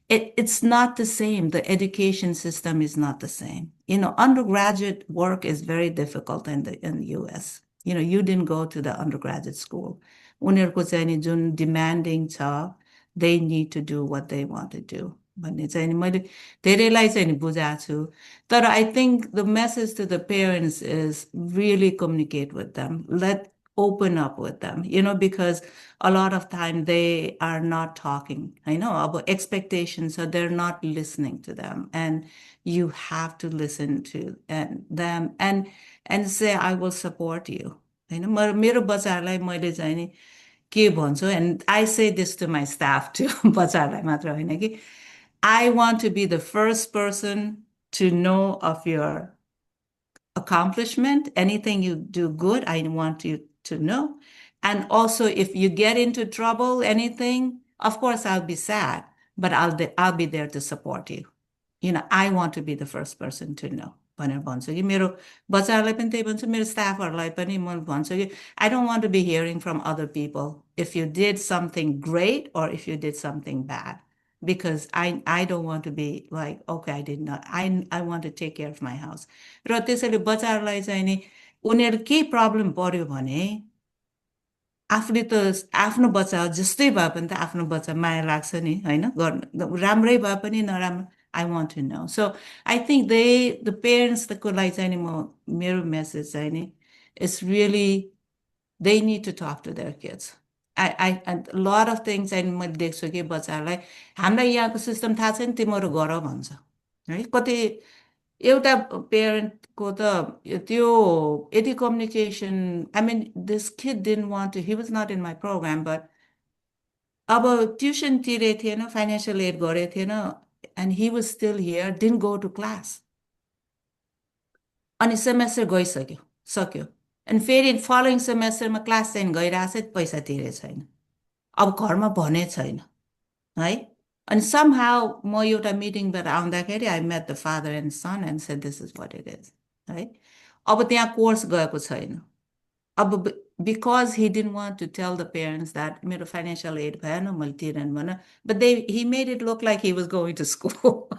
it's not the same. The education system is not the same. Undergraduate work is very difficult in the US. You didn't go to the undergraduate school. उनीहरूको चाहिँ नि जुन demanding छ, they need to do what they want to do भन्ने चाहिँ नि मैले धेरैलाई चाहिँ नि बुझाएको छु। तर I think the message to the parents is really communicate with them. Open up with them, because a lot of time they are not talking. I know about expectations, so they're not listening to them, and you have to listen to them and say, I will support you. मेरो बच्चाहरूलाई मैले चाहिँ नि के भन्छु, and I say this to my staff too, बच्चाहरूलाई मात्र होइन कि, I want to be the first person to know of your accomplishment. Anything you do good, I want you to know. And also, if you get into trouble, anything, of course, I'll be sad, but I'll be there to support you. I want to be the first person to know. भनेर भन्छु कि मेरो बच्चाहरूलाई पनि त्यही भन्छु, मेरो स्टाफहरूलाई पनि म भन्छु कि I don't want to be hearing from other people if you did something great or if you did something bad, because I don't want to be like, okay, I did not, I want to take care of my house. र त्यसैले बच्चाहरूलाई चाहिँ नि उनीहरू केही problem पर्यो भने आफूले त आफ्नो बच्चा जस्तै भए पनि त आफ्नो बच्चा माया लाग्छ नि होइन, गर्नु राम्रै भए पनि नराम्रो, I want to know. So I think the parents को लागि चाहिँ नि मेरो message चाहिँ नि, it's really they need to talk to their kids. a lot of things चाहिँ मैले देख्छु कि बच्चाहरूलाई हामीलाई यहाँको सिस्टम थाहा छैन तिमीहरू गर भन्छ है कति एउटा पेरेन्टको त त्यो यदि communication I mean this kid didn't want to he was not in my program but अब ट्युसन तिरेको थिएन फाइनेन्सियल एड गरेको थिएन and he was still here didn't go to class अनि सेमेस्टर गइसक्यो सक्यो अनि फेरि फलोइङ सेमेस्टरमा क्लास चाहिँ गइरहेको छ पैसा तिरेको छैन अब घरमा भने छैन है अनि somehow म एउटा मिटिङबाट आउँदाखेरि I met the father and son and said this is what it is है अब त्यहाँ कोर्स गएको छैन अब because he didn't want to tell the parents that मेरो financial aid भएन मैले तिरेन भन but he made it look like he was going to school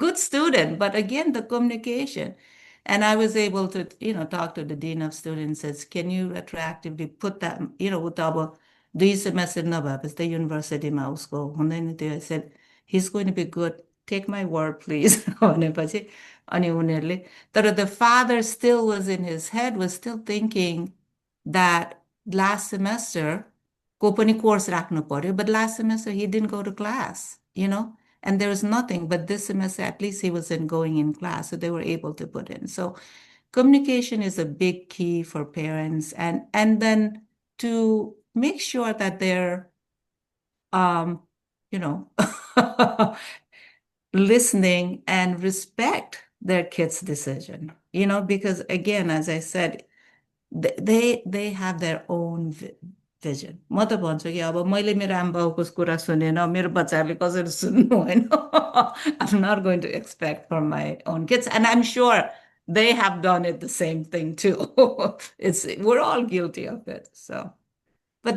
good student but again the communication and I was able to talk to the dean of students says can you retroactively put that उता अब 2 semester नभएपछि त युनिभर्सिटीमा उसको हुँदैन त्यो I said he's going to be good take my word please भनेपछि अनि उनीहरूले तर the father still was in his head was still thinking that last semester को पनि कोर्स राख्नु पर्यो but last semester he didn't go to class and there was nothing but this semester at least he wasn't going in class so they were able to put in so communication is a big key for parents and then to make sure that they're um you know listening and respect their kids' decision, because again, as I said, they have their own vision. म त भन्छु कि अब मैले मेरो आमा बाउको कुरा सुनेन मेरो बच्चाहरूले कसरी सुन्नु होइन I'm not going to expect from my own kids and I'm sure they have done it the same thing too. We're all guilty of it. So but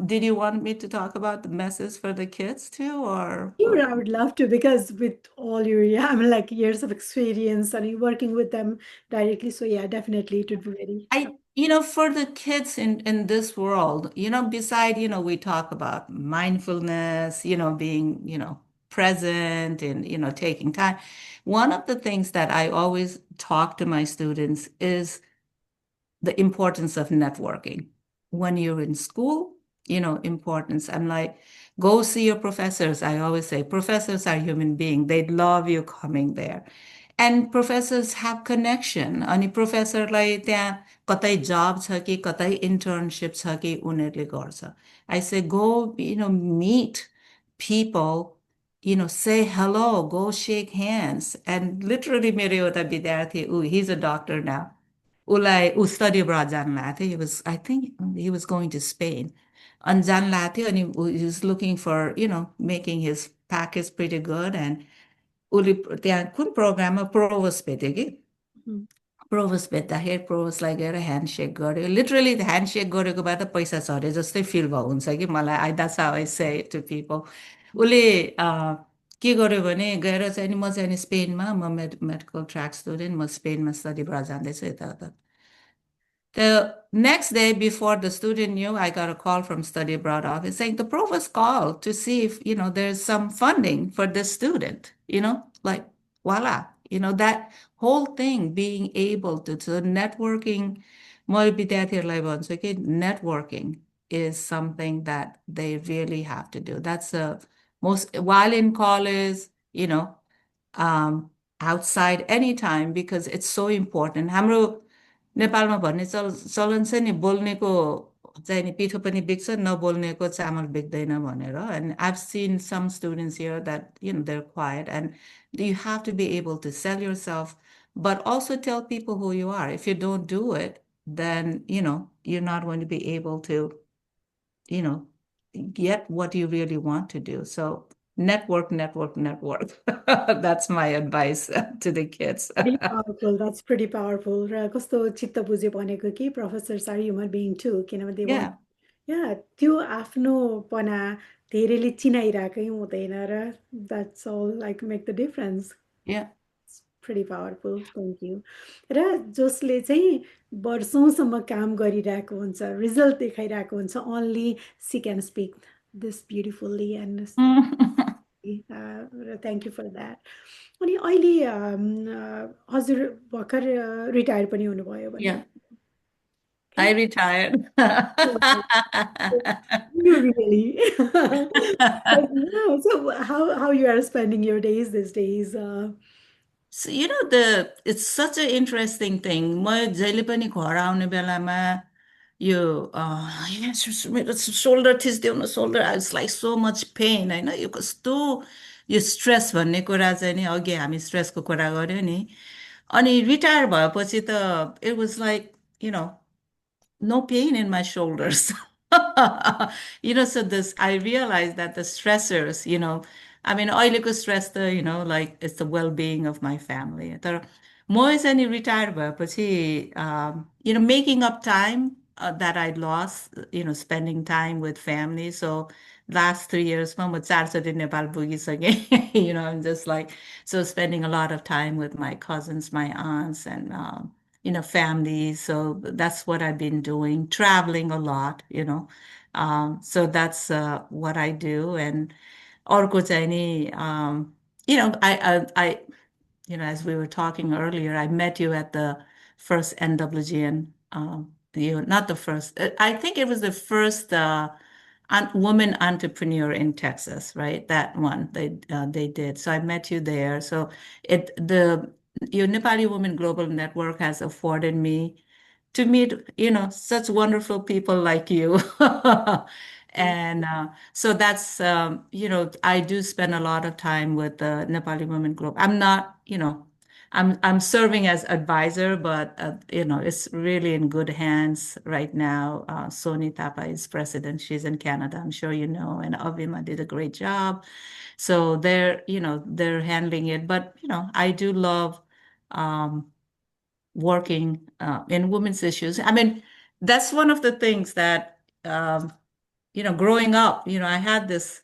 did you want me to talk about the message for the kids too, or Sure, I would love to because with all your, yeah, I mean, like years of experience and you working with them directly. So yeah, definitely it would be very for the kids in this world, beside, we talk about mindfulness, being, present and, taking time. One of the things that I always talk to my students is the importance of networking. When you're in school, importance. I'm like, go see your professors. I always say, professors are human beings. They'd love you coming there. And professors have connection. अनि प्रोफेसरलाई त्यहाँ कतै जब छ कि कतै internship छ कि उनीहरूले गर्छ I say go meet people say hello go shake hands and literally मेरो एउटा विद्यार्थी he's a doctor now उसलाई ऊ स्टडी abroad जानु भएको थियो he was I think he was going to Spain अनि जानु भएको थियो अनि he was looking for making his package pretty good and उसले त्यहाँ कुन प्रोग्राममा प्रोभोस्ट भेट्यो कि प्रोभोस्ट भेट्दाखेरि प्रोभोस्टलाई गएर ह्यान्डसेक गर्यो लिटरली ह्यान्डसेक गरेकोबाट पैसा झरे जस्तै फिल भयो हुन्छ कि मलाई that's how I say to people उसले के गर्यो भने गएर चाहिँ नि म चाहिँ नि स्पेनमा म मेडिकल ट्र्याक स्टुडेन्ट म स्पेनमा स्टडी भएर जाँदैछु यताउता The next day before the student knew, I got a call from study abroad office saying the provost called to see if, there's some funding for this student, like voila, that whole thing being able to networking, म विद्यार्थीहरूलाई भन्छु कि networking is something that they really have to do. That's the most, while in college, outside anytime because it's so important. हाम्रो नेपालमा भन्ने चलन छ नि बोल्नेको चाहिँ नि पिठो पनि बिग्छ नबोल्नेको चामल बिग्दैन भनेर and I've seen some students here that they're quiet and you have to be able to sell yourself but also tell people who you are if you don't do it then you're not going to be able to get what you really want to do so network that's my advice to the kids pretty powerful. That's pretty powerful. र कस्तो चित्त बुझ्यो भनेको कि professors are human being too किनभने they want yeah या त्यो आफ्नोपना धेरैले चिनाइरहेकै हुँदैन र that's all like make the difference yeah pretty powerful. Thank you. र जसले चाहिँ वर्षौंसम्म काम गरिरहेको हुन्छ रिजल्ट देखाइरहेको हुन्छ only she can speak this beautifully and thank you for that. अनि अहिले हजुर भर्खर रिटायर पनि हुनुभयो भने yeah I retired. You really. But yeah, so how you are spending your days these days? So, it's such an interesting thing. म जहिले पनि घर आउने बेलामा यो मेरो सोल्डर थिच्दिउ न shoulder I was like so much pain होइन यो कस्तो यो स्ट्रेस भन्ने कुरा चाहिँ नि अघि हामी स्ट्रेसको कुरा गऱ्यौँ नि अनि रिटायर भएपछि त it was like you know no pain in my shoulders. So I realized that the stressors, I mean, अहिलेको stress the, like it's the well-being of my family. तर म चाहिँ नि retire भएपछि, making up time that I lost, spending time with family. So last 3 years, म 4 चोटि Nepal पुगिसकेँ. I'm just like, so spending a lot of time with my cousins, my aunts, and family. So that's what I've been doing, traveling a lot, So that's what I do. And अर्को चाहिँ नि, as we were talking earlier, I met you at the first NWGN, not the first, I think it was the first woman entrepreneur in Texas, right? That one they did. So I met you there. So your Nepali Women Global Network has afforded me to meet, such wonderful people like you. And so that's, I do spend a lot of time with the Nepali Women Group. I'm not, I'm serving as advisor, but it's really in good hands right now. Soni Thapa is president. She's in Canada. I'm sure you know. And Avima did a great job. So they're handling it. But I do love working in women's issues. I mean, that's one of the things that growing up, I had this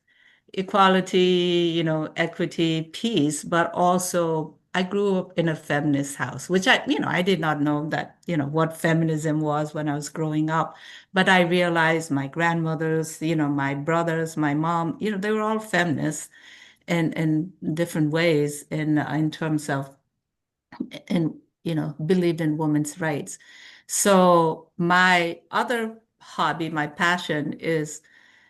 equality, equity piece, but also I grew up in a feminist house, which I did not know that, what feminism was when I was growing up. But I realized my grandmothers, my brothers, my mom, they were all feminists in different ways in terms of and believed in women's rights. So my other hobby, my passion is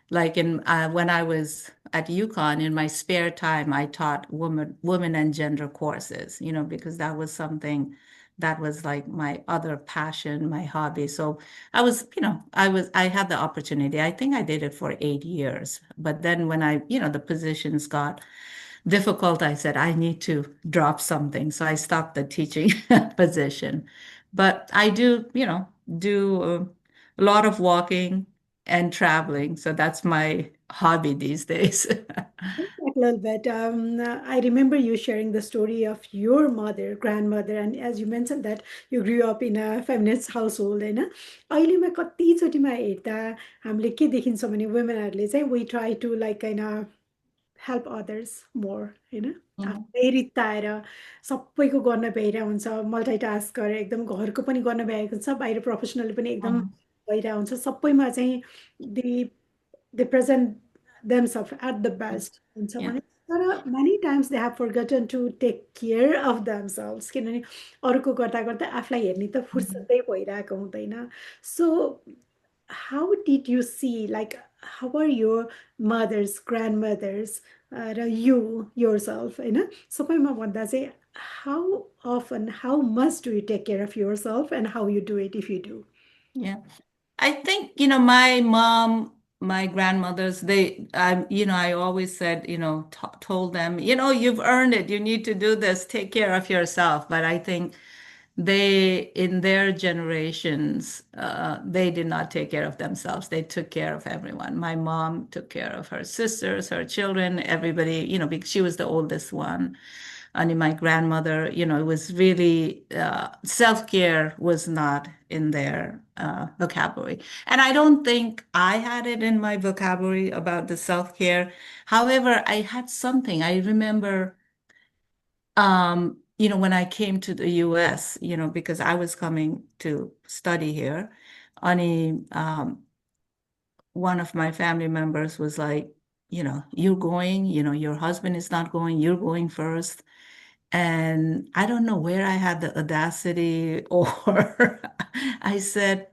like when I was at UConn in my spare time, I taught women and gender courses, because that was something that was like my other passion, my hobby. So I had the opportunity. I think I did it for 8 years. But then when the positions got difficult, I said, I need to drop something. So I stopped the teaching position. But I do a lot of walking and traveling. So that's my hobby these days. A little bit. I remember you sharing the story of your mother, grandmother, and as you mentioned that you grew up in a feminist household, होइन अहिलेमा कतिचोटिमा हेर्दा हामीले के देखिन्छौँ भने वुमेनहरूले चाहिँ we try to like kind help others more होइन Mhm, आफै रित्ताएर सबैको गर्न भ्याइरहेको हुन्छ मल्टाइटास्क गरेर एकदम घरको पनि गर्न भ्याएको हुन्छ बाहिर प्रोफेसनल पनि एकदम mhm, भइरहेको हुन्छ सबैमा चाहिँ they they present themselves at the best हुन्छ yeah. भने तर many times they have forgotten to take care of themselves किनभने अरूको गर्दा गर्दा आफूलाई हेर्ने त Mhm. फुर्सदै भइरहेको हुँदैन सो how did you see, like, how are your mothers, grandmothers, you yourself, सबैमा भन्दा चाहिँ how often, how much do you take care of yourself and how you do it if you do? Yeah. I think, my mom, my grandmothers, I always said, told them, you've earned it. You need to do this. Take care of yourself. But I think in their generations, they did not take care of themselves. They took care of everyone. My mom took care of her sisters, her children, everybody, because she was the oldest one. And my grandmother, it was really self-care was not in their vocabulary. And I don't think I had it in my vocabulary about the self-care. However, I had something. I remember when I came to the US, because I was coming to study here, one of my family members was like, you're going, your husband is not going, you're going first. And I don't know where I had the audacity or I said,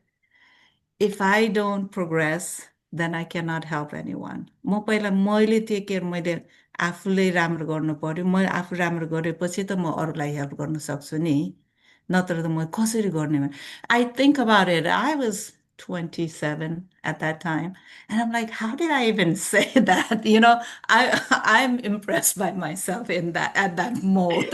if I don't progress, then I cannot help anyone. म पहिला मैले take care मैले आफूले राम्रो गर्नु पर्यो। म आफू राम्रो गरेपछि त म अरूलाई हेल्प गर्न सक्छु नि। नत्र त म कसरी गर्ने भने I think about it. I was 27 at that time. And I'm like, how did I even say that? I'm impressed by myself in that at that mode.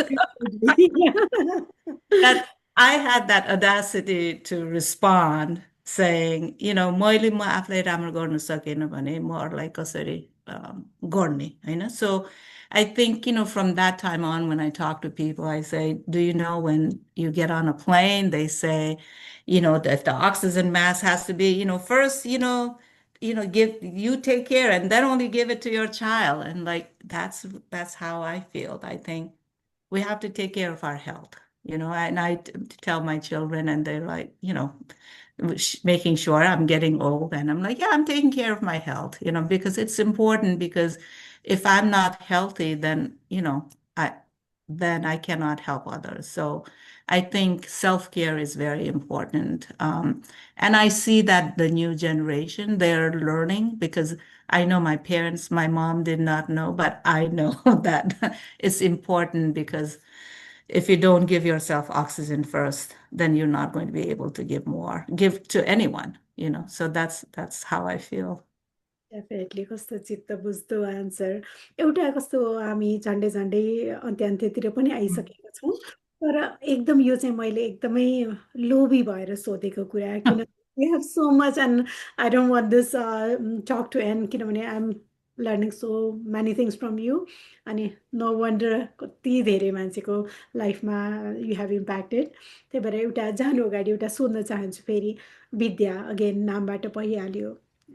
That I had that audacity to respond saying, मैले म आफूलाई राम्रो गर्न सकेन भने म अरूलाई कसरी गर्ने होइन. So I think, from that time on, when I talk to people, I say, do you know when you get on a plane, they say, if the oxygen mask has to be, first, you take care and then only give it to your child. And like, that's how I feel. I think we have to take care of our health, and I tell my children, and they're like, making sure I'm getting old. And I'm like, yeah, I'm taking care of my health, because it's important, because if I'm not healthy, then, I then I cannot help others. So I think self-care is very important. And I see that the new generation, they're learning, because I know my parents, my mom did not know, but I know that it's important, because if you don't give yourself oxygen first, then you're not going to be able to give to anyone, So that's how I feel. Definitely कस्तो चित्त बुझ्दो answer. एउटा कस्तो हामी झन्डै झन्डै अन्त्य-अन्त्यतिर पनि आइसकेका छौँ। तर एकदम यो चाहिँ मैले एकदमै लोभी भएर सोधेको कुरा, किन we have so much and I don't want this talk to end, किनभने I am learning so many things from you. अनि नो वन्डर कति धेरै मान्छेको लाइफमा यु हेभ इम्प्याक्टेड। त्यही भएर एउटा जानु अगाडि एउटा सोध्न चाहन्छु फेरि। विद्या, अगेन नामबाट भइहाल्यो,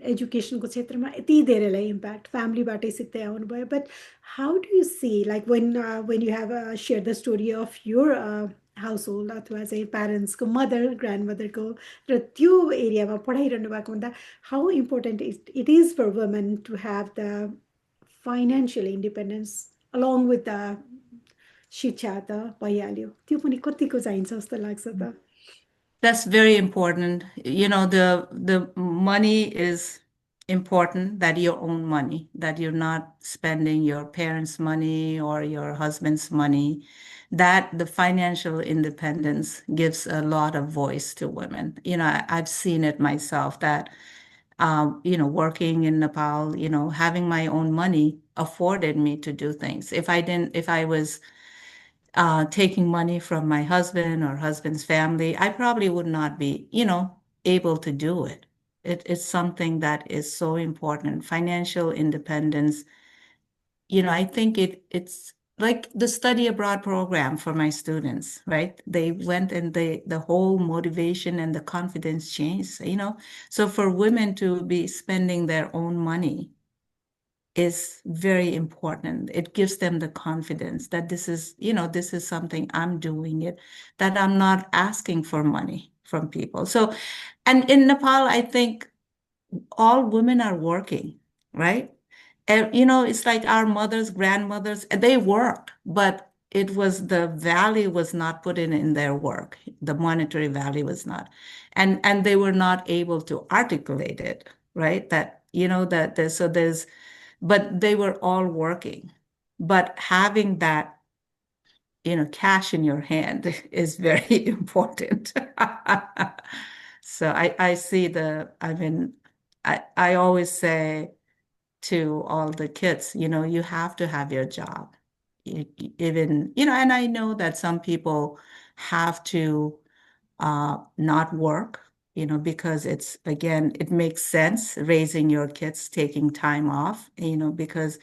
एजुकेसनको क्षेत्रमा यति धेरैलाई इम्प्याक्ट फ्यामिलीबाटै सिक्दै आउनुभयो। But how do you see like when you have share the story of your household अथवा चाहिँ प्यारेन्ट्सको मदर ग्रान्ड मदरको र त्यो एरियामा पढाइरहनु भएको हुँदा how important it is for women to have the financial independence along with the shiksha त भइहाल्यो, त्यो पनि कतिको चाहिन्छ जस्तो लाग्छ त? That's very important. The money is important, that your own money, that you're not spending your parents' money or your husband's money, that the financial independence gives a lot of voice to women. I've seen it myself that, working in Nepal, having my own money afforded me to do things. If I was taking money from my husband or husband's family, I probably would not be, able to do it. It's something that is so important. Financial independence, I think it's like the study abroad program for my students, right? They went and the whole motivation and the confidence changed, So for women to be spending their own money is very important. It gives them the confidence that this is something I'm doing it, that I'm not asking for money from people. So, and in Nepal, I think all women are working, right? And, it's like our mothers, grandmothers, they worked, but the value was not put in their work. The monetary value was not. And they were not able to articulate it, right? That, so but they were all working. But having that, cash in your hand is very important. So I see I always say to all the kids, you have to have your job. Even, and I know that some people have to not work, because it makes sense raising your kids, taking time off, because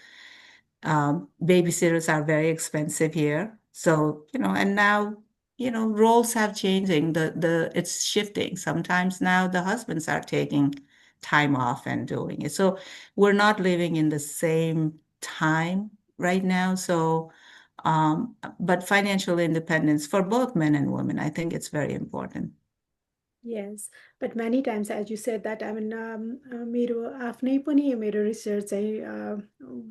babysitters are very expensive here. So, and now, roles have changing. It's shifting. Sometimes now the husbands are taking time off and doing it. So we're not living in the same time right now. So, but financial independence for both men and women, I think it's very important. Yes, but many times, as you said that, I mean, मेरो आफ्नै पनि मेरो research चाहिँ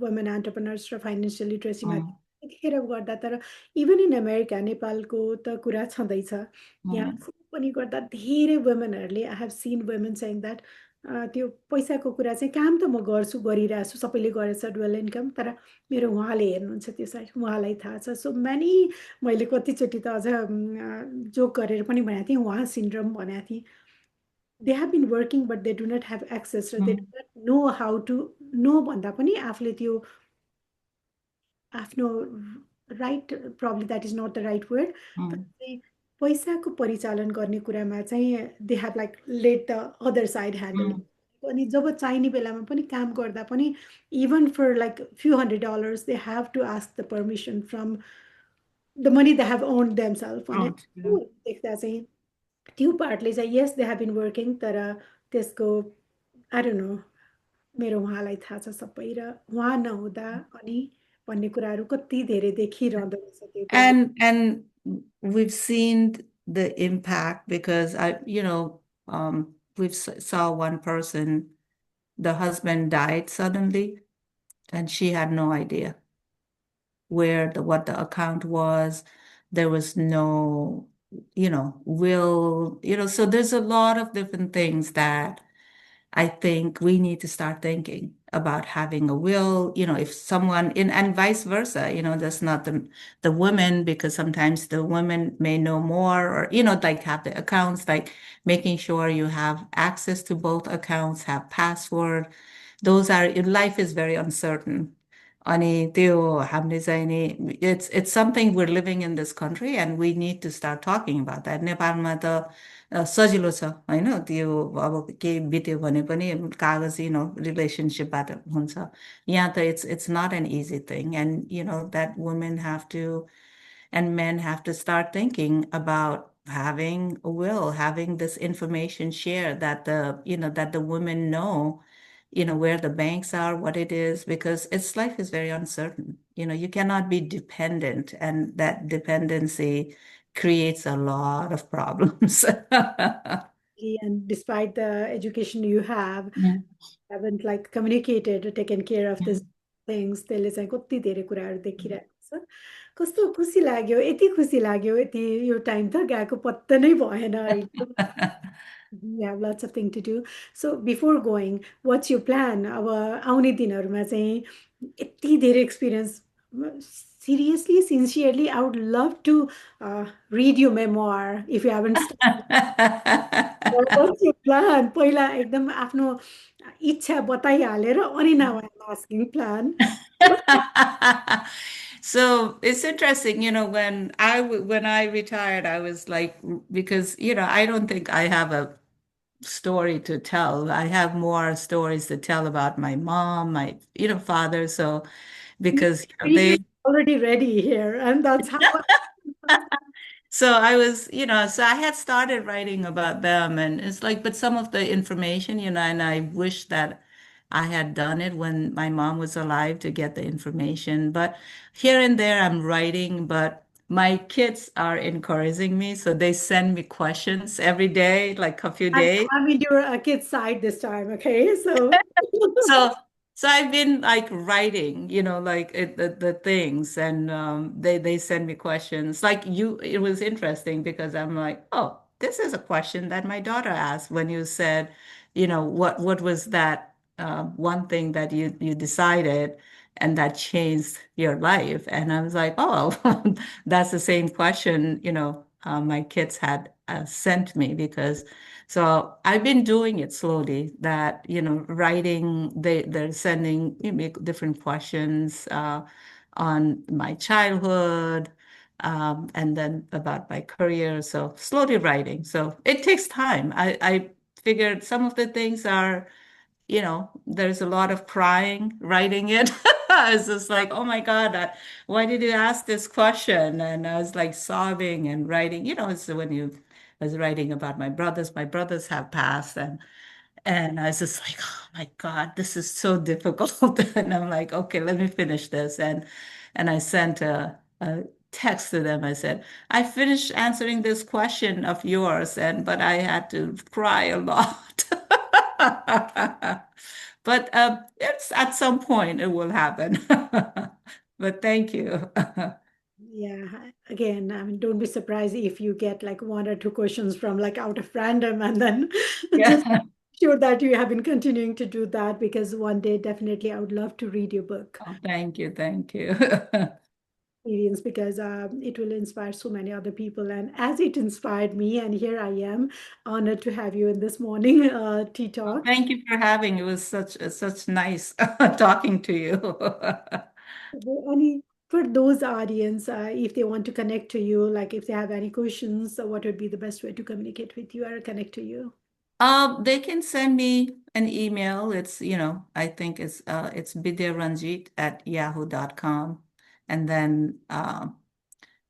women entrepreneurs र financial लिटरेसीमा त्यतिखेर गर्दा, तर even in America, नेपालको त कुरा छँदैछ, यहाँ पनि गर्दा धेरै वुमेनहरूले I have seen women saying that त्यो पैसाको कुरा चाहिँ काम त म गर्छु गरिरहेको छु सबैले गरेछ डुअल इन्कम तर मेरो उहाँले हेर्नुहुन्छ त्यो साइड उहाँलाई थाहा छ सो मेनी मैले कतिचोटि त अझ जोक गरेर पनि भनेको थिएँ उहाँ सिन्ड्रोम भनेको थिएँ they have been working but they do not have access र they do not know how to know भन्दा पनि आफूले त्यो आफ्नो right problem that is not the right word तर Mm, चाहिँ पैसाको परिचालन गर्ने कुरामा चाहिँ they have like let the other side handle mm, अनि जब चाहिने बेलामा पनि काम गर्दा पनि even for like few $100 they have to ask the permission from the money they have owned themselves भने mm, yeah. देख्दा चाहिँ त्यो पार्टले चाहिँ yes they have been working तर त्यसको आई डोन्ट नो मेरो उहाँलाई थाहा छ सबै र उहाँ नहुँदा अनि भन्ने कुराहरू कति धेरै देखिरहँदो रहेछ त्यो कुरा And we've seen the impact because saw one person, the husband died suddenly, and she had no idea what the account was. There was no, will, so there's a lot of different things that I think we need to start thinking about having a will, if someone in and vice versa, that's not the women because sometimes the women may know more or, like have the accounts, like making sure you have access to both accounts, have password. Those are life is very uncertain. अनि त्यो हामीले चाहिँ नि it's something we're living in this country and we need to start talking about that. नेपालमा त सजिलो छ होइन त्यो अब केही बित्यो भने पनि कागज रिलेसनसिपबाट हुन्छ यहाँ त it's not an easy thing and that women have to and men have to start thinking about having a will, having this information shared that the women know, where the banks are, what it is, because its life is very uncertain. You cannot be dependent, and that dependency creates a lot of problems. and despite the education you have Mm. haven't like communicated or taken care of this Mm. things त्यसले चाहिँ कति धेरै कुराहरू देखिरहेको छ कस्तो खुसी लाग्यो यति खुसी लाग्यो यति यो टाइम त गएको पत्ता नै भएन अहिले you have lots of things to do. So before going, what's your plan? अब आउने दिनहरूमा चाहिँ यति धेरै experience. Seriously, sincerely, I would love to read your memoir if you haven't started. What's your plan? पहिला एकदम आफ्नो इच्छा बताइहालेर अनि now I'm asking plan. So it's interesting, when I retired, I was like, because I don't think I have a story to tell. I have more stories to tell about my mom, my father. So because Speech is already ready here, and that's how. so I was, so I had started writing about them, and it's like, but some of the information, and I wish that I had done it when my mom was alive to get the information. But here and there, I'm writing, but my kids are encouraging me, so they send me questions every day, like a few I'm, days. I'm in your kid's side this time, okay? So So, so I've been like writing, like the things, and they send me questions. Like it was interesting because I'm like, oh, this is a question that my daughter asked when you said, what was that one thing that you decided and that changed your life? And I was like, oh, that's the same question, my kids had sent me because. So I've been doing it slowly, that, writing, they're sending me different questions on my childhood, and then about my career. So slowly writing. So it takes time. I figured some of the things are, there's a lot of crying writing it. I was just like, oh my God, why did you ask this question? And I was like sobbing and writing, it's when I was writing about my brothers. My brothers have passed, and I was just like, oh my God, this is so difficult. And I'm like, okay, let me finish this. And I sent a text to them. I said, I finished answering this question of yours, but I had to cry a lot. But it's at some point it will happen. But thank you. Yeah, again, I mean, don't be surprised if you get like one or two questions from like out of random, and then just Yeah. sure that you have been continuing to do that, because one day definitely I would love to read your book Oh, thank you. Thank you. experience, because it will inspire so many other people. And as it inspired me, and here I am, honored to have you in this morning tea Well, talk. thank you for having. It was such nice talking to you. Any for those audience, if they want to connect to you, like if they have any questions, what would be the best way to communicate with you or connect to you? They can send me an email. I think it's Bidya Ranjeet at yahoo.com. And then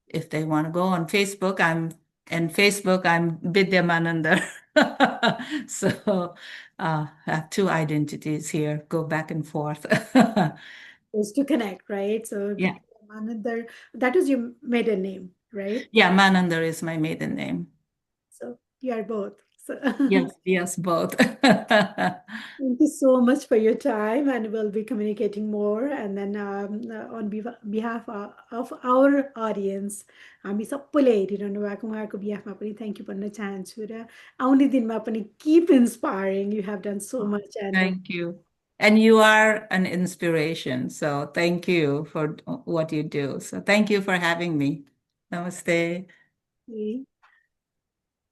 if they want to go on Facebook, I'm Bidya Manandar. So I have two identities here, go back and forth. Is to connect, right? So Yeah. Manandar, that is your maiden name, right? Yeah, Manandar is my maiden name. So you are both. So Yes, yes, both. thank you so much for your time, and we'll be communicating more. And then on behalf of our audience, हामी सबैले हेरिरहनु भएको उहाँको बिहाफमा पनि thank you भन्न चाहन्छु, र आउने दिनमा पनि keep inspiring. You have done so much, and Thank you. And you are an inspiration. So thank you for what you do. So thank you for having me. Namaste.